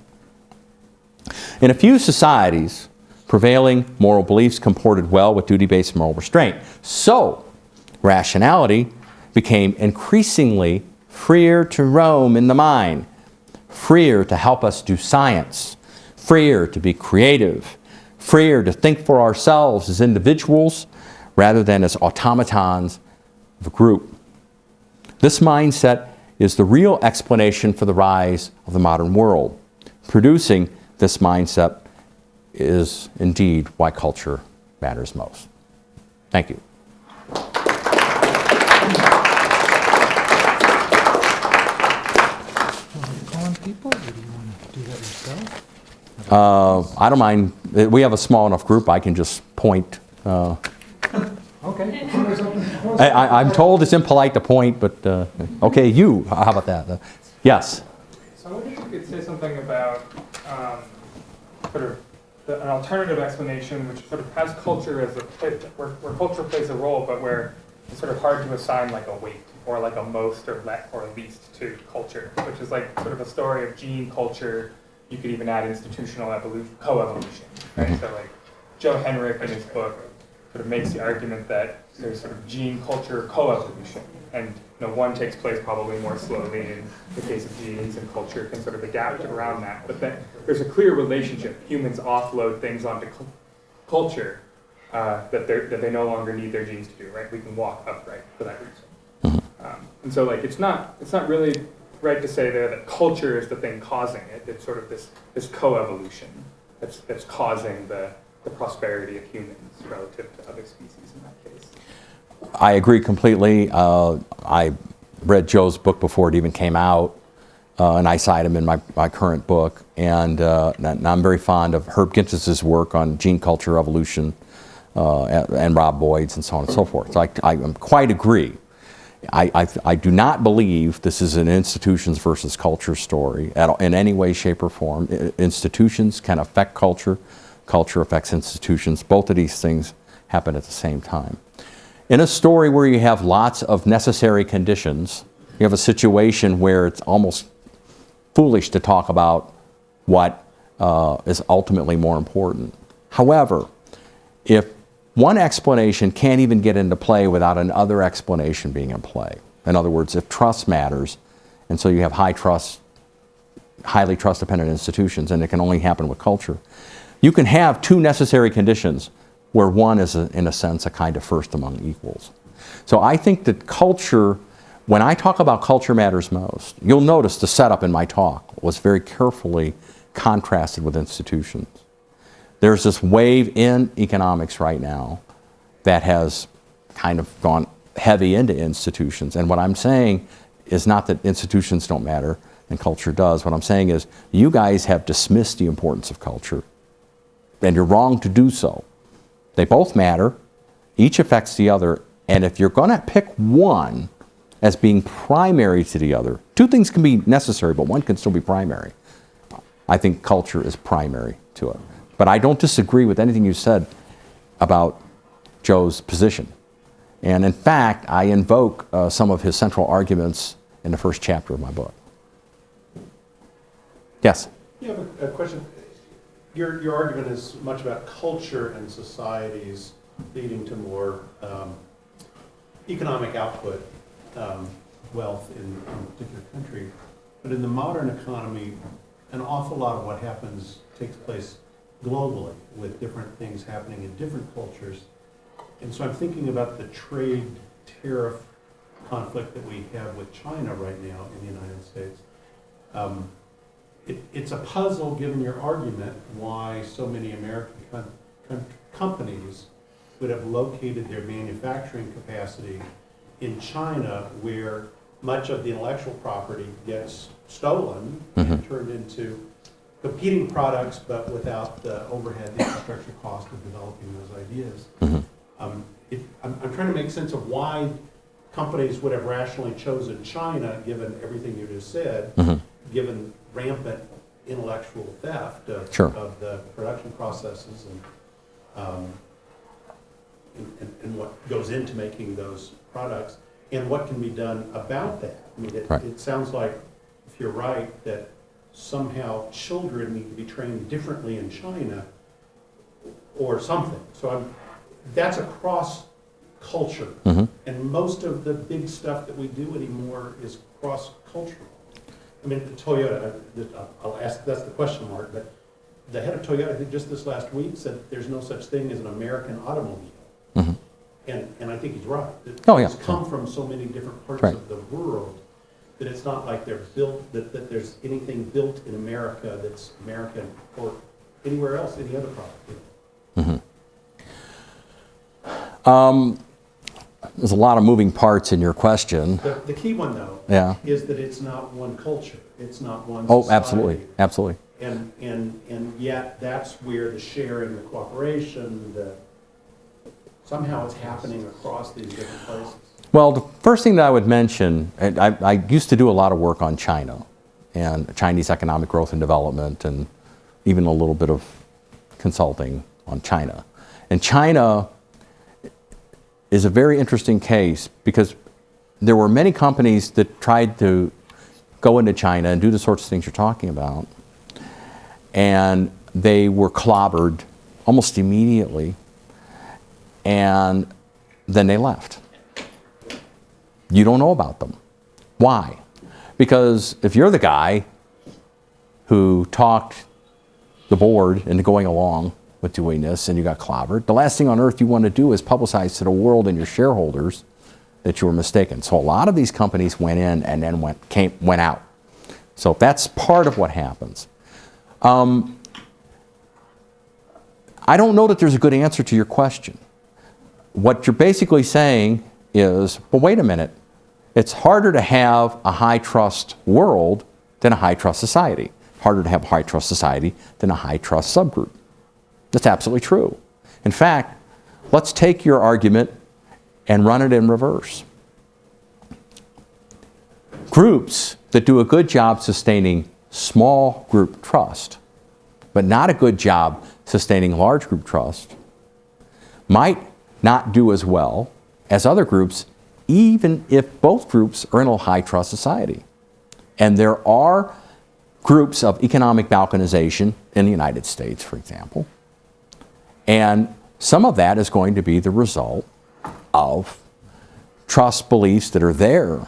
In a few societies, prevailing moral beliefs comported well with duty-based moral restraint. So, rationality became increasingly freer to roam in the mind, freer to help us do science, freer to be creative, freer to think for ourselves as individuals rather than as automatons of a group. This mindset is the real explanation for the rise of the modern world. Producing this mindset is indeed why culture matters most. Thank you. People, or do you want to do that yourself? I don't mind. We have a small enough group I can just point. Okay. I'm told it's impolite to point, but okay, you. How about that? Yes? So I wonder if you could say something about sort of an alternative explanation which sort of has culture as a place where culture plays a role, but where it's sort of hard to assign like a weight or like a most or least to culture, which is like sort of a story of gene culture. You could even add institutional evolution, co-evolution, right? Mm-hmm. So like Joe Henrich in his book sort of makes the argument that there's sort of gene culture co-evolution, and one takes place probably more slowly in the case of genes, and culture can sort of adapt around that. But then there's a clear relationship. Humans offload things onto culture that they no longer need their genes to do, right? We can walk upright for that reason. And so like it's not really right to say there that culture is the thing causing it. It's sort of this co-evolution that's causing the prosperity of humans relative to other species in that case. I agree completely. I read Joe's book before it even came out, and I cite him in my current book. And I'm very fond of Herb Gintis's work on gene culture evolution, and Rob Boyd's and so on and so forth. So I quite agree. I do not believe this is an institutions versus culture story in any way, shape, or form. Institutions can affect culture. Culture affects institutions. Both of these things happen at the same time. In a story where you have lots of necessary conditions, you have a situation where it's almost foolish to talk about what is ultimately more important. However, if one explanation can't even get into play without another explanation being in play. In other words, if trust matters, and so you have highly trust-dependent institutions, and it can only happen with culture, you can have two necessary conditions where one is, in a sense, a kind of first among equals. So I think that culture, when I talk about culture matters most, you'll notice the setup in my talk was very carefully contrasted with institutions. There's this wave in economics right now that has kind of gone heavy into institutions. And what I'm saying is not that institutions don't matter and culture does. What I'm saying is you guys have dismissed the importance of culture, and you're wrong to do so. They both matter. Each affects the other. And if you're going to pick one as being primary to the other, two things can be necessary, but one can still be primary. I think culture is primary to it. But I don't disagree with anything you said about Joe's position. And in fact, I invoke some of his central arguments in the first chapter of my book. Yes? You have a question. Your argument is much about culture and societies leading to more economic output, wealth in a particular country. But in the modern economy, an awful lot of what happens takes place globally, with different things happening in different cultures. And so I'm thinking about the trade tariff conflict that we have with China right now in the United States. It's a puzzle, given your argument, why so many American companies would have located their manufacturing capacity in China, where much of the intellectual property gets stolen and turned into competing products, but without the overhead, the infrastructure cost of developing those ideas. I'm trying to make sense of why companies would have rationally chosen China, given everything you just said, given rampant intellectual theft of the production processes and what goes into making those products, and what can be done about that. I mean, it sounds like, if you're right, that somehow children need to be trained differently in China or something. So that's across culture. And most of the big stuff that we do anymore is cross-cultural. I mean, Toyota, I'll ask, that's the question mark, but the head of Toyota, I think just this last week, said there's no such thing as an American automobile. And I think he's right. It's come from so many different parts of the world that it's not like they're built, that there's anything built in America that's American or anywhere else, any other product. There's a lot of moving parts in your question. The key one, though, is that it's not one culture. It's not one society. Oh, absolutely, absolutely. And yet that's where the sharing, the cooperation, somehow it's happening across these different places. Well, the first thing that I would mention, I used to do a lot of work on China and Chinese economic growth and development, and even a little bit of consulting on China. And China is a very interesting case because there were many companies that tried to go into China and do the sorts of things you're talking about, and they were clobbered almost immediately, and then they left. You don't know about them. Why? Because if you're the guy who talked the board into going along with doing this and you got clobbered, the last thing on earth you want to do is publicize to the world and your shareholders that you were mistaken. So a lot of these companies went in and then went out. So that's part of what happens. I don't know that there's a good answer to your question. What you're basically saying is, well, wait a minute. It's harder to have a high trust world than a high trust society. Harder to have a high trust society than a high trust subgroup. That's absolutely true. In fact, let's take your argument and run it in reverse. Groups that do a good job sustaining small group trust, but not a good job sustaining large group trust, might not do as well as other groups, even if both groups are in a high trust society. And there are groups of economic balkanization in the United States, for example, and some of that is going to be the result of trust beliefs that are there,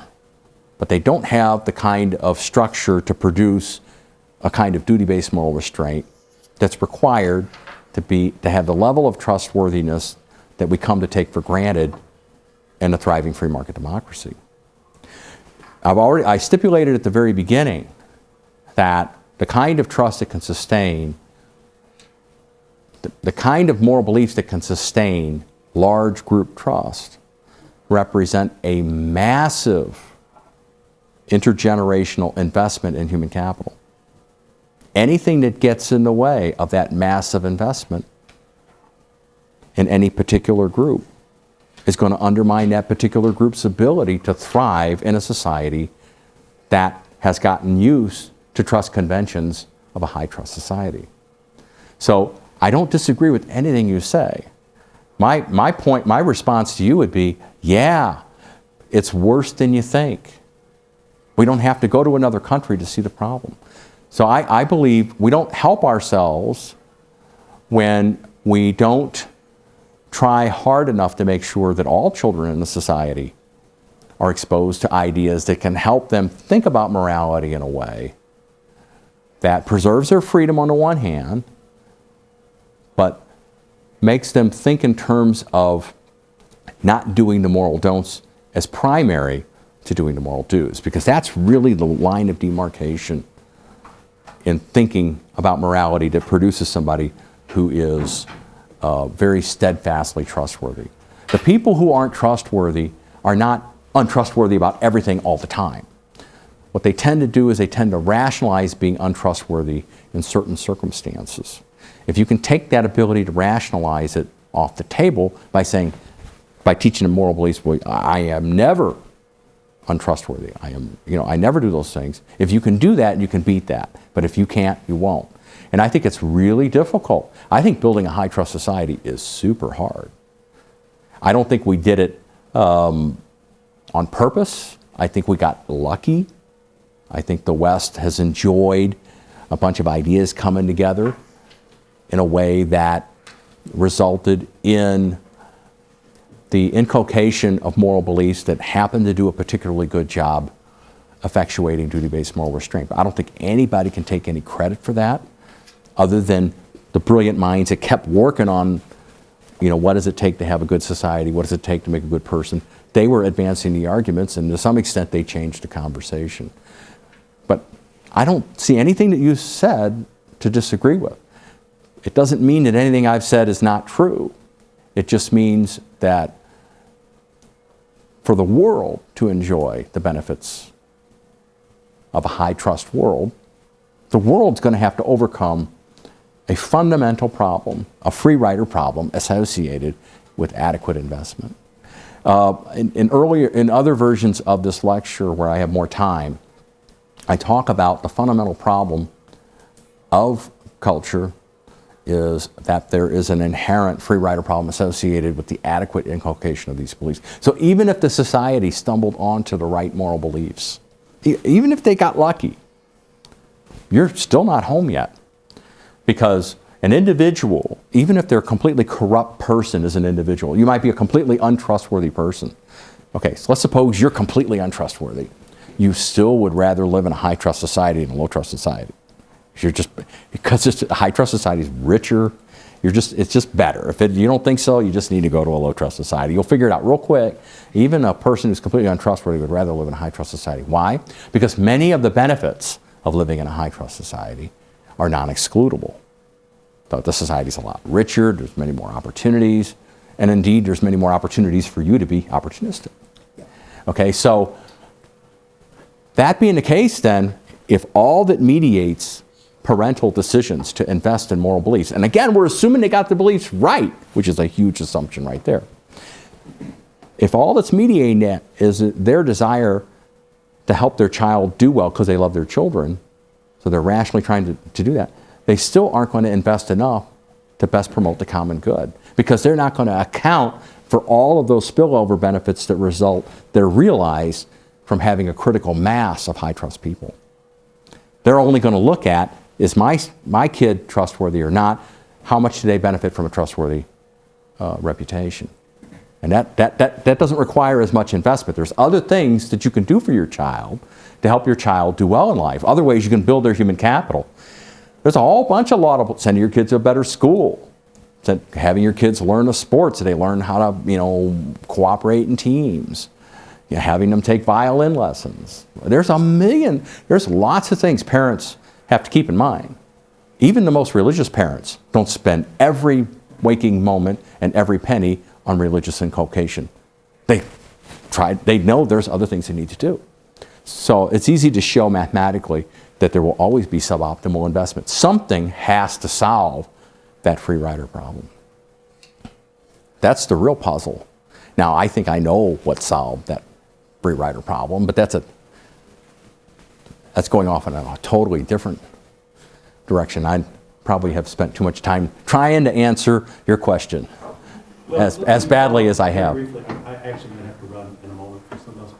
but they don't have the kind of structure to produce a kind of duty-based moral restraint that's required to have the level of trustworthiness that we come to take for granted in a thriving free market democracy. I stipulated at the very beginning that the kind of trust that can sustain, the kind of moral beliefs that can sustain large group trust represent a massive intergenerational investment in human capital. Anything that gets in the way of that massive investment in any particular group is going to undermine that particular group's ability to thrive in a society that has gotten used to trust conventions of a high trust society. So I don't disagree with anything you say. My point, my response to you would be, yeah, it's worse than you think. We don't have to go to another country to see the problem. So I believe we don't help ourselves when we don't try hard enough to make sure that all children in the society are exposed to ideas that can help them think about morality in a way that preserves their freedom on the one hand, but makes them think in terms of not doing the moral don'ts as primary to doing the moral do's, because that's really the line of demarcation in thinking about morality that produces somebody who is very steadfastly trustworthy. The people who aren't trustworthy are not untrustworthy about everything all the time. What they tend to do is they tend to rationalize being untrustworthy in certain circumstances. If you can take that ability to rationalize it off the table by saying, by teaching them moral beliefs, well, I am never untrustworthy. I never do those things. If you can do that, you can beat that. But if you can't, you won't. And I think it's really difficult. I think building a high trust society is super hard. I don't think we did it on purpose. I think we got lucky. I think the West has enjoyed a bunch of ideas coming together in a way that resulted in the inculcation of moral beliefs that happen to do a particularly good job effectuating duty-based moral restraint. But I don't think anybody can take any credit for that other than the brilliant minds that kept working on, what does it take to have a good society? What does it take to make a good person? They were advancing the arguments, and to some extent they changed the conversation. But I don't see anything that you said to disagree with. It doesn't mean that anything I've said is not true. It just means that for the world to enjoy the benefits of a high trust world, the world's going to have to overcome a fundamental problem, a free rider problem associated with adequate investment. In other versions of this lecture where I have more time, I talk about the fundamental problem of culture is that there is an inherent free rider problem associated with the adequate inculcation of these beliefs. So even if the society stumbled onto the right moral beliefs, even if they got lucky, you're still not home yet. Because an individual, even if they're a completely corrupt person as an individual, you might be a completely untrustworthy person. Okay, so let's suppose you're completely untrustworthy. You still would rather live in a high trust society than a low trust society. Because a high trust society is richer, it's just better. If you don't think so, you just need to go to a low trust society. You'll figure it out real quick. Even a person who's completely untrustworthy would rather live in a high trust society. Why? Because many of the benefits of living in a high trust society are non-excludable. The society's a lot richer, there's many more opportunities, and indeed there's many more opportunities for you to be opportunistic. Okay, so that being the case then, if all that mediates parental decisions to invest in moral beliefs, and again, we're assuming they got the beliefs right, which is a huge assumption right there. If all that's mediating that is their desire to help their child do well because they love their children, so they're rationally trying to do that, they still aren't going to invest enough to best promote the common good, because they're not going to account for all of those spillover benefits that they're realized from having a critical mass of high trust people. They're only going to look at, is my kid trustworthy or not? How much do they benefit from a trustworthy reputation? And that doesn't require as much investment. There's other things that you can do for your child to help your child do well in life. Other ways you can build their human capital. There's a whole bunch of laudable, sending your kids to a better school, having your kids learn a sport so they learn how to, cooperate in teams, having them take violin lessons. There's lots of things parents have to keep in mind. Even the most religious parents don't spend every waking moment and every penny on religious inculcation. They know there's other things they need to do. So it's easy to show mathematically that there will always be suboptimal investment. Something has to solve that free rider problem. That's the real puzzle. Now, I think I know what solved that free rider problem, but that's going off in a totally different direction. I probably have spent too much time trying to answer your question, as badly as I have. Briefly, I actually going to have to run in a moment for something else,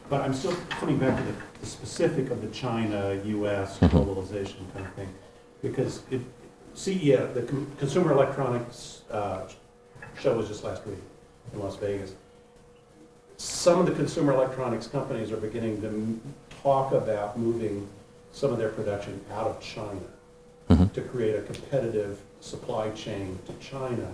but I'm still coming back to the specific of the China-U.S. globalization kind of thing, because CES, the Consumer Electronics show was just last week in Las Vegas. Some of the consumer electronics companies are beginning to talk about moving some of their production out of China to create a competitive supply chain to China,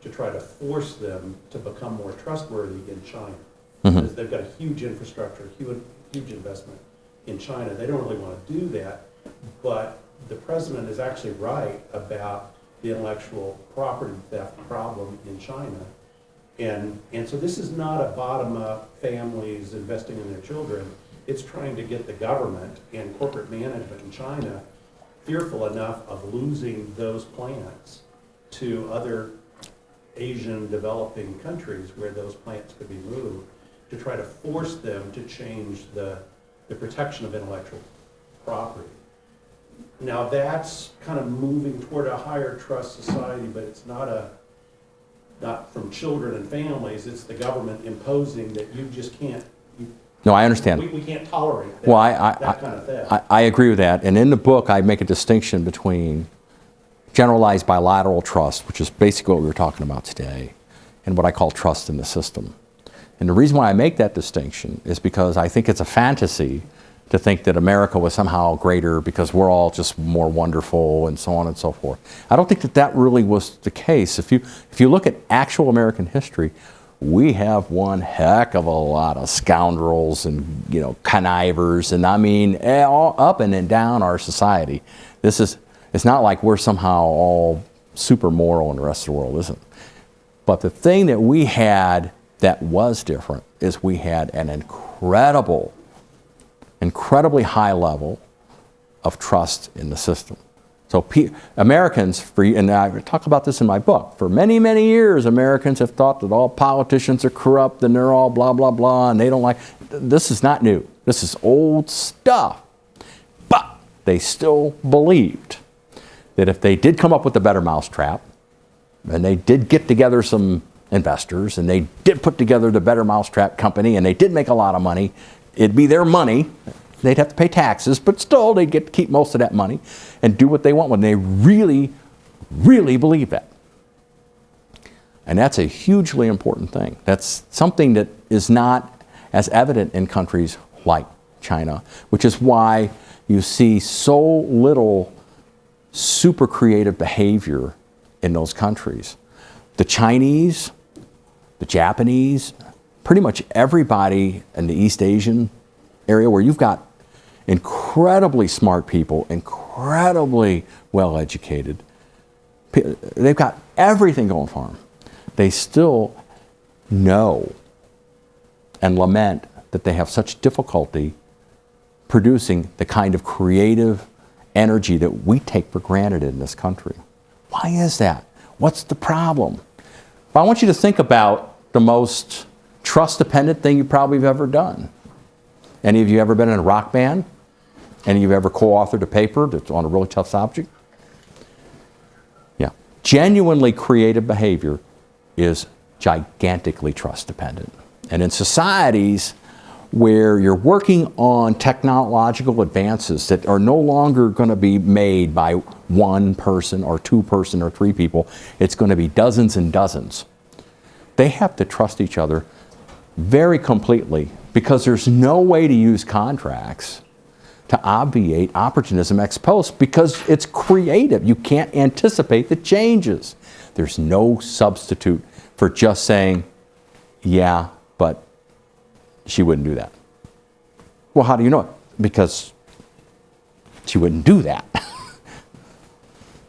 to try to force them to become more trustworthy in China. Because they've got a huge infrastructure, huge investment in China. They don't really want to do that, but the president is actually right about the intellectual property theft problem in China. And so this is not a bottom-up families investing in their children. It's trying to get the government and corporate management in China fearful enough of losing those plants to other Asian developing countries where those plants could be moved, to try to force them to change the protection of intellectual property. Now that's kind of moving toward a higher trust society, but it's not from children and families, it's the government imposing that you just can't. No, I understand. We can't tolerate that, Well, that kind of theft. I agree with that. And in the book, I make a distinction between generalized bilateral trust, which is basically what we were talking about today, and what I call trust in the system. And the reason why I make that distinction is because I think it's a fantasy to think that America was somehow greater because we're all just more wonderful and so on and so forth. I don't think that really was the case. If you look at actual American history, we have one heck of a lot of scoundrels and connivers, and I mean all up and down our society. It's not like we're somehow all super moral and the rest of the world isn't. But the thing that we had that was different is we had an incredibly high level of trust in the system. So Americans, and I talk about this in my book, for many, many years Americans have thought that all politicians are corrupt and they're all blah, blah, blah, and they don't like, this is not new. This is old stuff. But they still believed that if they did come up with a better mousetrap, and they did get together some investors, and they did put together the better mousetrap company, and they did make a lot of money, it'd be their money. They'd have to pay taxes, but still they'd get to keep most of that money and do what they want when they really, really believe that. And that's a hugely important thing. That's something that is not as evident in countries like China, which is why you see so little super creative behavior in those countries. The Chinese, the Japanese, pretty much everybody in the East Asian area where you've got incredibly smart people, incredibly well-educated, they've got everything going for them. They still know and lament that they have such difficulty producing the kind of creative energy that we take for granted in this country. Why is that? What's the problem? Well, I want you to think about the most trust-dependent thing you probably have ever done. Any of you ever been in a rock band? Any of you ever co-authored a paper that's on a really tough subject? Yeah. Genuinely creative behavior is gigantically trust-dependent. And in societies where you're working on technological advances that are no longer going to be made by one person or two person or three people, it's going to be dozens and dozens. They have to trust each other very completely because there's no way to use contracts to obviate opportunism ex post because it's creative. You can't anticipate the changes. There's no substitute for just saying, yeah, but she wouldn't do that. Well, how do you know it? Because she wouldn't do that.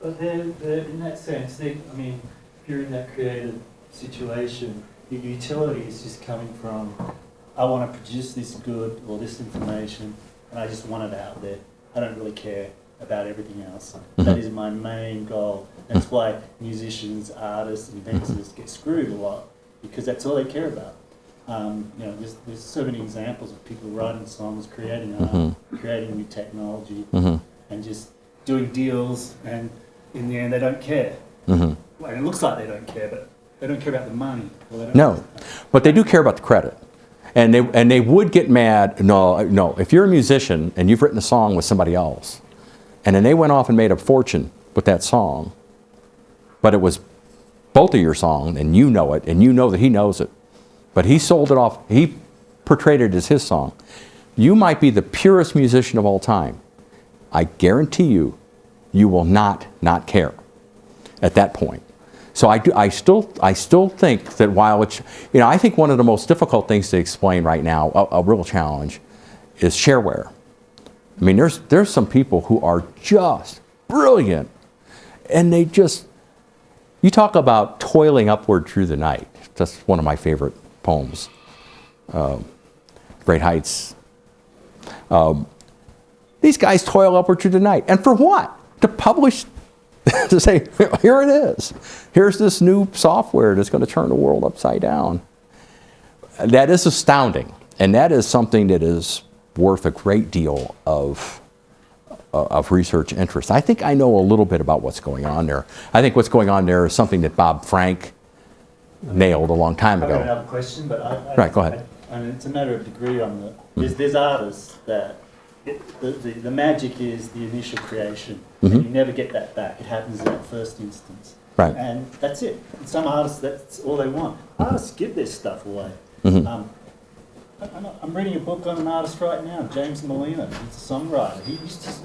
But then, in that sense, I mean, if you're in that creative situation, your utility is just coming from, I want to produce this good or this information, and I just want it out there. I don't really care about everything else. That is my main goal. That's why musicians, artists, inventors get screwed a lot, because that's all they care about. You know, there's so many examples of people writing songs, creating art, creating new technology, and just doing deals, and in the end they don't care. Well, it looks like they don't care, but they don't care about the money. No, but they do care about the credit. And they would get mad, no, if you're a musician and you've written a song with somebody else, and then they went off and made a fortune with that song, but it was both of your song, and you know it, and you know that he knows it, but he sold it off, he portrayed it as his song. You might be the purest musician of all time. I guarantee you, you will not care at that point. So I still think that while it's, you know, I think one of the most difficult things to explain right now, a real challenge, is shareware. I mean, there's some people who are just brilliant, and they just, you talk about toiling upward through the night. That's one of my favorite poems, Great Heights. These guys toil upward through the night, and for what? To publish. To say, here it is. Here's this new software that's going to turn the world upside down. That is astounding. And that is something that is worth a great deal of research interest. I think I know a little bit about what's going on there. I think what's going on there is something that Bob Frank nailed a long time ago. I've got another question, but Right, go ahead. I mean, it's a matter of degree on the, there's artists that, the magic is the initial creation, and you never get that back. It happens in that first instance. Right. And that's it. And some artists, that's all they want. Artists give their stuff away. I'm reading a book on an artist right now, James Molina. He's a songwriter. He just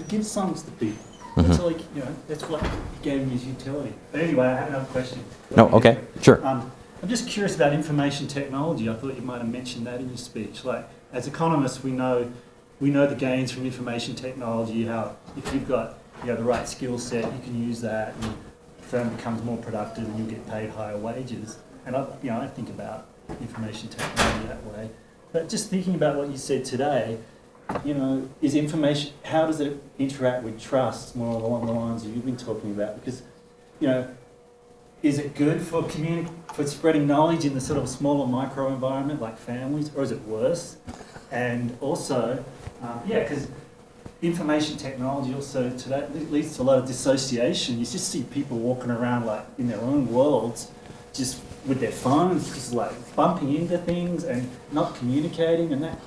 gives songs to people. That's all he, you know, that's what he gave him his utility. But anyway, I have another question. No, okay, sure. I'm just curious about information technology. I thought you might have mentioned that in your speech. Like, as economists, we know the gains from information technology. How if you've got the right skill set, you can use that, and the firm becomes more productive, and you get paid higher wages. And I think about information technology that way. But just thinking about what you said today, you know, is information, how does it interact with trust, more along the lines that you've been talking about? Because, you know, is it good for spreading knowledge in the sort of smaller micro environment like families, or is it worse? And also, because information technology also today leads to a lot of dissociation. You just see people walking around like in their own worlds, just with their phones, just like bumping into things and not communicating, and that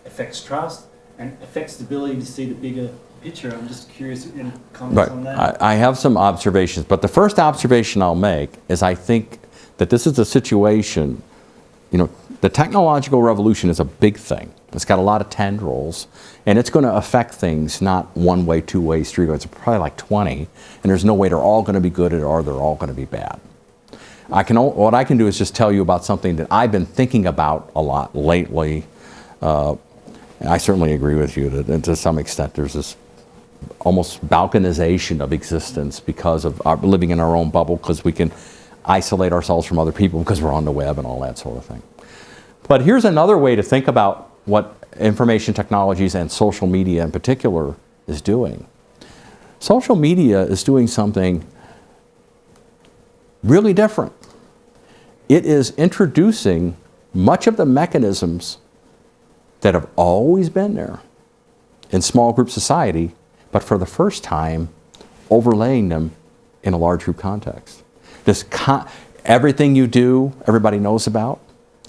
affects trust and affects the ability to see the bigger picture. I'm just curious in comments on that. I have some observations, but the first observation I'll make is I think that this is a situation, you know, the technological revolution is a big thing. It's got a lot of tendrils, and it's going to affect things not one way, two ways, three ways. It's probably like 20, and there's no way they're all going to be good or they're all going to be bad. What I can do is just tell you about something that I've been thinking about a lot lately. And I certainly agree with you that to some extent there's this almost balkanization of existence because of our living in our own bubble, because we can isolate ourselves from other people because we're on the web and all that sort of thing. But here's another way to think about what information technologies and social media in particular is doing. Social media is doing something really different. It is introducing much of the mechanisms that have always been there in small group society, but for the first time, overlaying them in a large group context. Everything you do, everybody knows about.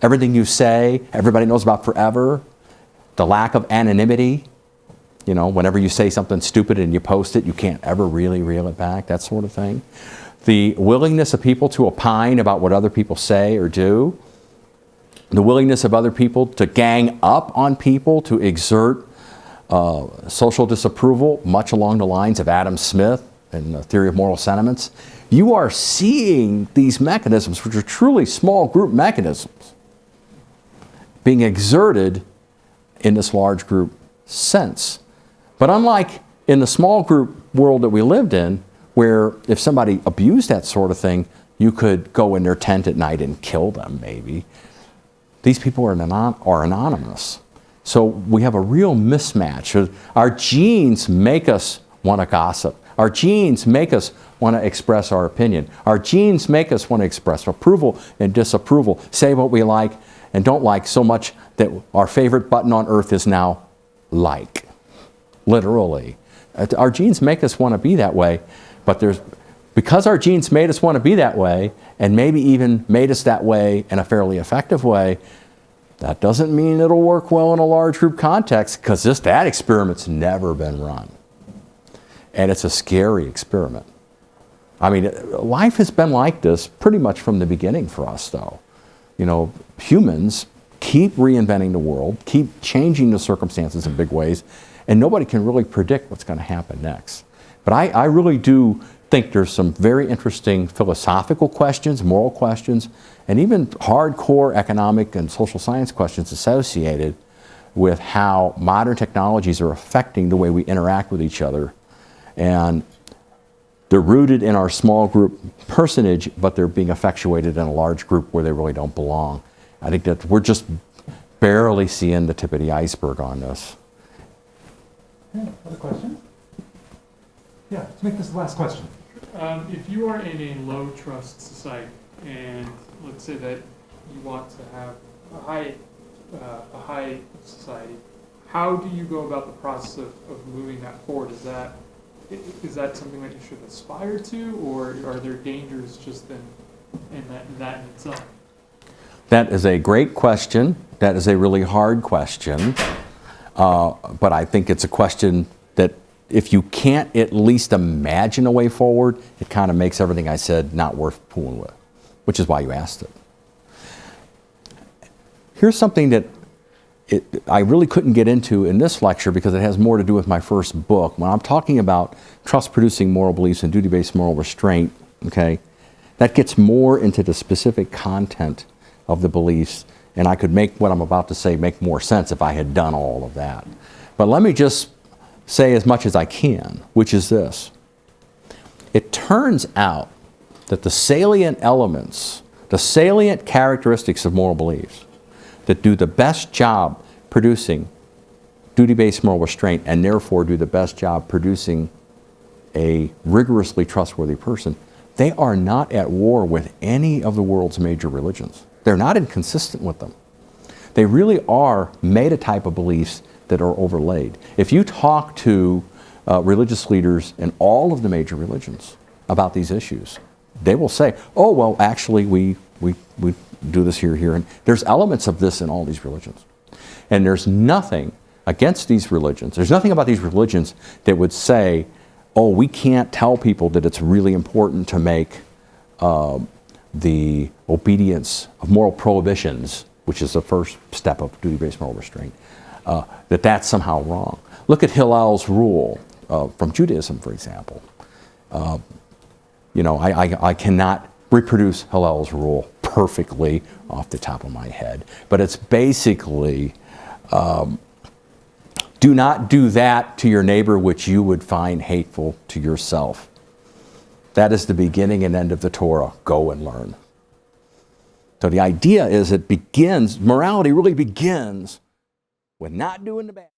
Everything you say, everybody knows about forever. The lack of anonymity, you know, whenever you say something stupid and you post it, you can't ever really reel it back, that sort of thing. The willingness of people to opine about what other people say or do. The willingness of other people to gang up on people, to exert social disapproval, much along the lines of Adam Smith and the theory of moral sentiments. You are seeing these mechanisms, which are truly small group mechanisms, being exerted in this large group sense. But unlike in the small group world that we lived in, where if somebody abused that sort of thing, you could go in their tent at night and kill them, maybe. These people are anonymous. So we have a real mismatch. Our genes make us want to gossip. Our genes make us want to express our opinion. Our genes make us want to express approval and disapproval, say what we like and don't like, so much that our favorite button on earth is now like, literally. Our genes make us want to be that way, but because our genes made us want to be that way, and maybe even made us that way in a fairly effective way, that doesn't mean it'll work well in a large group context, because that experiment's never been run. And it's a scary experiment. I mean, life has been like this pretty much from the beginning for us, though. You know, humans keep reinventing the world, keep changing the circumstances in big ways, and nobody can really predict what's going to happen next. But I really do think there's some very interesting philosophical questions, moral questions, and even hardcore economic and social science questions associated with how modern technologies are affecting the way we interact with each other. And they're rooted in our small group personage, but they're being effectuated in a large group where they really don't belong. I think that we're just barely seeing the tip of the iceberg on this. Okay, other questions? Yeah, let's make this the last question. If you are in a low trust society, and let's say that you want to have a high society, how do you go about the process of moving that forward? Is that something that you should aspire to, or are there dangers just in that in itself? That is a great question. That is a really hard question. But I think it's a question that if you can't at least imagine a way forward, it kind of makes everything I said not worth fooling with, which is why you asked it. Here's something that I really couldn't get into in this lecture because it has more to do with my first book. When I'm talking about trust-producing moral beliefs and duty-based moral restraint, okay, that gets more into the specific content of the beliefs, and I could make what I'm about to say make more sense if I had done all of that. But let me just say as much as I can, which is this. It turns out that the salient elements, the salient characteristics of moral beliefs that do the best job producing duty-based moral restraint and therefore do the best job producing a rigorously trustworthy person, they are not at war with any of the world's major religions. They're not inconsistent with them. They really are meta-type of beliefs that are overlaid. If you talk to religious leaders in all of the major religions about these issues, they will say, oh, well, actually, we do this here, and there's elements of this in all these religions. And there's nothing against these religions. There's nothing about these religions that would say, oh, we can't tell people that it's really important to make the obedience of moral prohibitions, which is the first step of duty-based moral restraint, that's somehow wrong. Look at Hillel's rule from Judaism, for example. You know, I cannot reproduce Hillel's rule perfectly off the top of my head, but it's basically do not do that to your neighbor which you would find hateful to yourself. That is the beginning and end of the Torah. Go and learn. So the idea is it begins, morality really begins with not doing the bad.